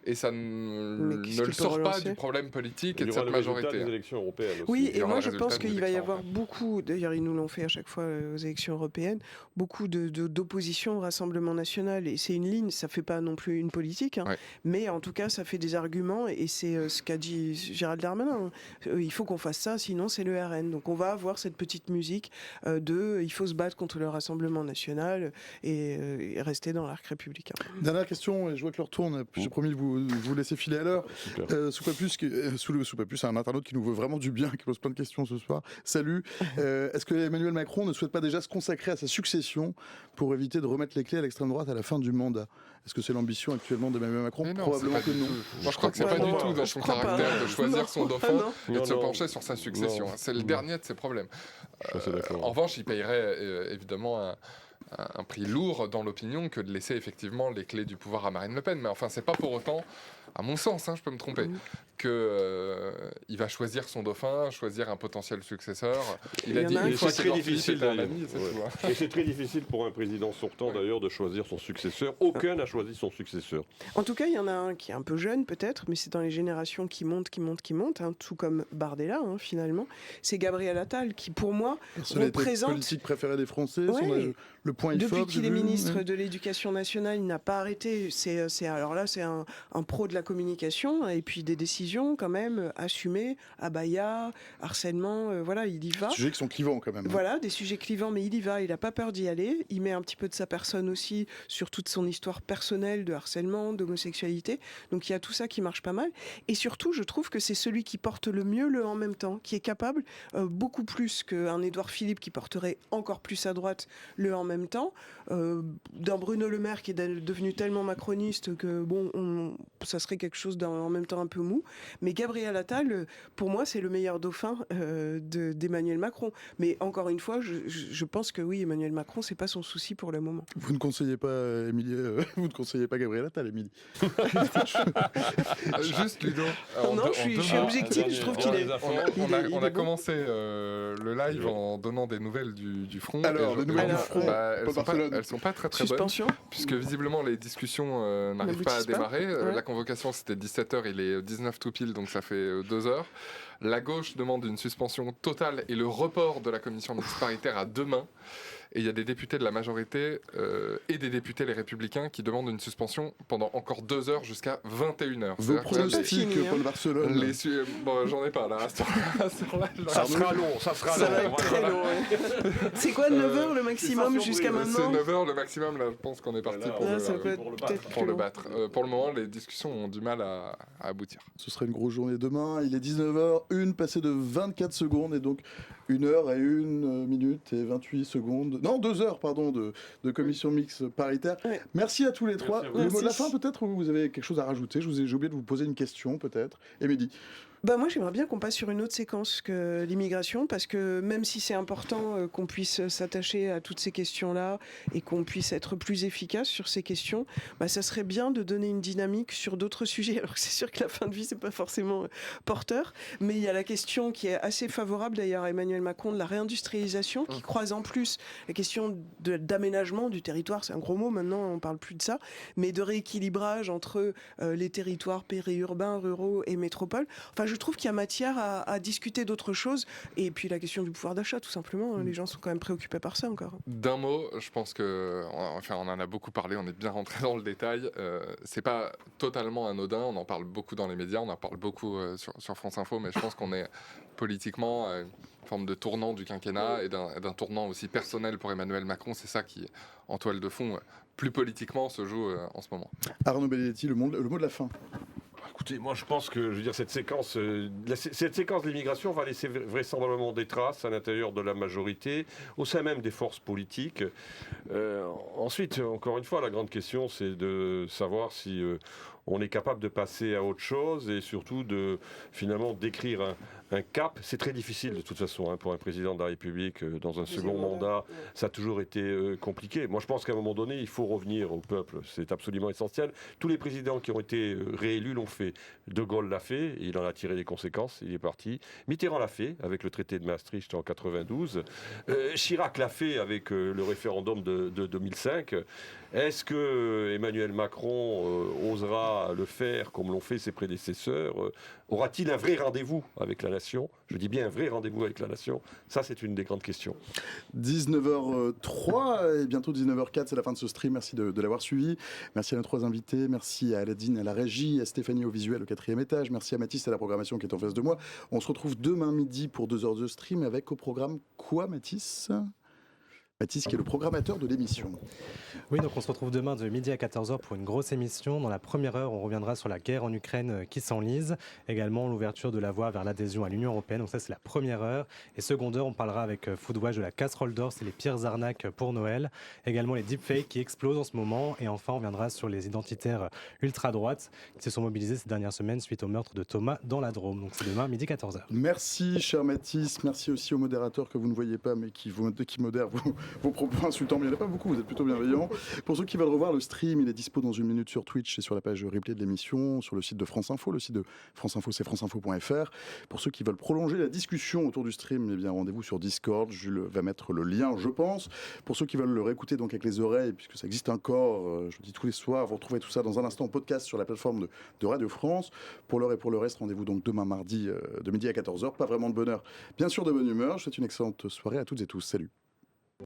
et ça ne le sort pas du problème politique et de cette majorité. Des élections européennes aussi. Oui, et moi je pense qu'il va y avoir beaucoup, d'ailleurs ils nous l'ont fait à chaque fois aux élections européennes, beaucoup d'opposition au Rassemblement national, et c'est une ligne, ça fait pas non plus une politique, mais en tout cas ça fait des arguments, et c'est ce qu'a dit Gérald Darmanin, il faut qu'on fasse ça, sinon c'est le RN. Donc on va avoir cette petite musique il faut se battre contre le Rassemblement national et rester dans l'arc républicain. Dernière question, et je vois que l'heure tourne, j'ai promis de vous laisser filer à l'heure. Soupapus, c'est un internaute qui nous veut vraiment du bien, qui pose plein de questions ce soir. Salut. Est-ce que Emmanuel Macron ne souhaite pas déjà se consacrer à sa succession pour éviter de remettre les clés à l'extrême droite à la fin du mandat? Est-ce que c'est l'ambition actuellement d'Emmanuel Macron? Probablement que non. Moi je crois que c'est pas du tout dans son caractère de choisir son dauphin et de se pencher sur sa succession. C'est le dernier de ses problèmes. En revanche, il payerait évidemment un prix lourd dans l'opinion que de laisser effectivement les clés du pouvoir à Marine Le Pen. Mais enfin, c'est pas pour autant, à mon sens, je peux me tromper, qu'il va choisir son dauphin, choisir un potentiel successeur. Il a dit une fois c'est très difficile et c'est très difficile pour un président sortant d'ailleurs de choisir son successeur. Aucun n'a choisi son successeur. En tout cas, il y en a un qui est un peu jeune peut-être, mais c'est dans les générations qui montent, tout comme Bardella finalement. C'est Gabriel Attal qui, pour moi, représente... politique préférée des Français, le point depuis qu'il est ministre de l'Éducation nationale, il n'a pas arrêté. Alors là, c'est un pro de la communication, et puis des décisions quand même assumées, abaya, harcèlement, il y va. Des sujets qui sont clivants quand même. Voilà, des sujets clivants, mais il y va, il n'a pas peur d'y aller. Il met un petit peu de sa personne aussi sur toute son histoire personnelle de harcèlement, d'homosexualité. Donc il y a tout ça qui marche pas mal. Et surtout, je trouve que c'est celui qui porte le mieux le en même temps, qui est capable, beaucoup plus qu'un Édouard Philippe qui porterait encore plus à droite le en même temps, d'un Bruno Le Maire qui est devenu tellement macroniste que ça serait quelque chose en même temps un peu mou. Mais Gabriel Attal, pour moi, c'est le meilleur dauphin d'Emmanuel Macron. Mais encore une fois, je pense que oui, Emmanuel Macron, c'est pas son souci pour le moment. Vous ne conseillez pas vous ne conseillez pas Gabriel Attal, Émilie? Juste Ludo. Non, je suis objectif, je trouve qu'il est... On a commencé le live en donnant des nouvelles du front. Alors, les nouvelles du front, elles sont pas très très bonnes, puisque visiblement les discussions n'arrivent pas à démarrer. La convocation c'était 17h, il est 19 tout pile, donc ça fait 2 heures. La gauche demande une suspension totale et le report de la commission mixte paritaire à demain. Et il y a des députés de la majorité et des députés les Républicains qui demandent une suspension pendant encore 2 heures jusqu'à 21h. Vos pronostics, Paul Barcelone. J'en ai pas là. Ça sera long. Ça va être très long. C'est quoi 9h le maximum jusqu'à maintenant? C'est 9h le maximum, là je pense qu'on est parti pour le battre. Pour le moment, les discussions ont du mal à aboutir. Ce sera une grosse journée demain. Il est 19h01, passé de 24 secondes, et donc 1h01 et 28 secondes. Non, 2 heures, pardon, de commission mixte paritaire. Ouais. Merci à tous les trois. Le mot de la fin, peut-être, vous avez quelque chose à rajouter? J'ai oublié de vous poser une question, peut-être. Émilie. Moi, j'aimerais bien qu'on passe sur une autre séquence que l'immigration, parce que même si c'est important qu'on puisse s'attacher à toutes ces questions-là et qu'on puisse être plus efficace sur ces questions, ça serait bien de donner une dynamique sur d'autres sujets. Alors que c'est sûr que la fin de vie, c'est pas forcément porteur, mais il y a la question qui est assez favorable d'ailleurs à Emmanuel Macron de la réindustrialisation, qui croise en plus la question d'aménagement du territoire. C'est un gros mot maintenant, on parle plus de ça, mais de rééquilibrage entre les territoires périurbains, ruraux et métropoles. Enfin, je trouve qu'il y a matière à discuter d'autres choses. Et puis la question du pouvoir d'achat, tout simplement. Les gens sont quand même préoccupés par ça encore. D'un mot, je pense que, on en a beaucoup parlé, on est bien rentré dans le détail. C'est pas totalement anodin. On en parle beaucoup dans les médias, on en parle beaucoup sur France Info, mais je pense qu'on est politiquement une forme de tournant du quinquennat et d'un tournant aussi personnel pour Emmanuel Macron. C'est ça qui, en toile de fond, plus politiquement, se joue en ce moment. Arnaud Belletti, le mot de la fin. Écoutez, moi je pense que cette séquence de l'immigration va laisser vraisemblablement des traces à l'intérieur de la majorité, au sein même des forces politiques. Ensuite, encore une fois, la grande question c'est de savoir si on est capable de passer à autre chose et surtout de finalement d'écrire un cap. C'est très difficile de toute façon pour un président de la République dans un second mandat. Ça a toujours été compliqué. Moi, je pense qu'à un moment donné, il faut revenir au peuple. C'est absolument essentiel. Tous les présidents qui ont été réélus l'ont fait. De Gaulle l'a fait, il en a tiré les conséquences, il est parti. Mitterrand l'a fait avec le traité de Maastricht en 92. Chirac l'a fait avec le référendum de 2005. Est-ce que Emmanuel Macron osera le faire comme l'ont fait ses prédécesseurs? Aura-t-il un vrai rendez-vous avec la nation? Je dis bien un vrai rendez-vous avec la nation. Ça, c'est une des grandes questions. 19h03 et bientôt 19h04, c'est la fin de ce stream. Merci de l'avoir suivi. Merci à nos 3 invités. Merci à Aladine à la régie, à Stéphanie au visuel au 4e étage. Merci à Mathis à la programmation qui est en face de moi. On se retrouve demain midi pour 2 heures de stream avec au programme quoi, Mathis ? Mathis qui est le programmateur de l'émission. Oui, donc on se retrouve demain de midi à 14h pour une grosse émission. Dans la première heure, on reviendra sur la guerre en Ukraine qui s'enlise. Également l'ouverture de la voie vers l'adhésion à l'Union européenne. Donc ça, c'est la première heure. Et seconde heure, on parlera avec Foodwatch de la casserole d'or. C'est les pires arnaques pour Noël. Également les deepfakes qui explosent en ce moment. Et enfin, on viendra sur les identitaires ultra-droites qui se sont mobilisés ces dernières semaines suite au meurtre de Thomas dans la Drôme. Donc c'est demain midi 14h. Merci, cher Mathis. Merci aussi aux modérateurs que vous ne voyez pas, mais qui modèrent vos propos insultants. Mais il n'y en a pas beaucoup, vous êtes plutôt bienveillants. Pour ceux qui veulent revoir le stream, il est dispo dans 1 minute sur Twitch et sur la page replay de l'émission, sur le site de France Info. Le site de France Info, c'est franceinfo.fr. Pour ceux qui veulent prolonger la discussion autour du stream, eh bien, rendez-vous sur Discord. Jules va mettre le lien, je pense. Pour ceux qui veulent le réécouter donc avec les oreilles, puisque ça existe encore, je le dis tous les soirs, vous retrouvez tout ça dans un instant en podcast sur la plateforme de Radio France. Pour l'heure et pour le reste, rendez-vous donc demain mardi de midi à 14h. Pas vraiment de bonheur, bien sûr de bonne humeur. Je vous souhaite une excellente soirée à toutes et tous. Salut.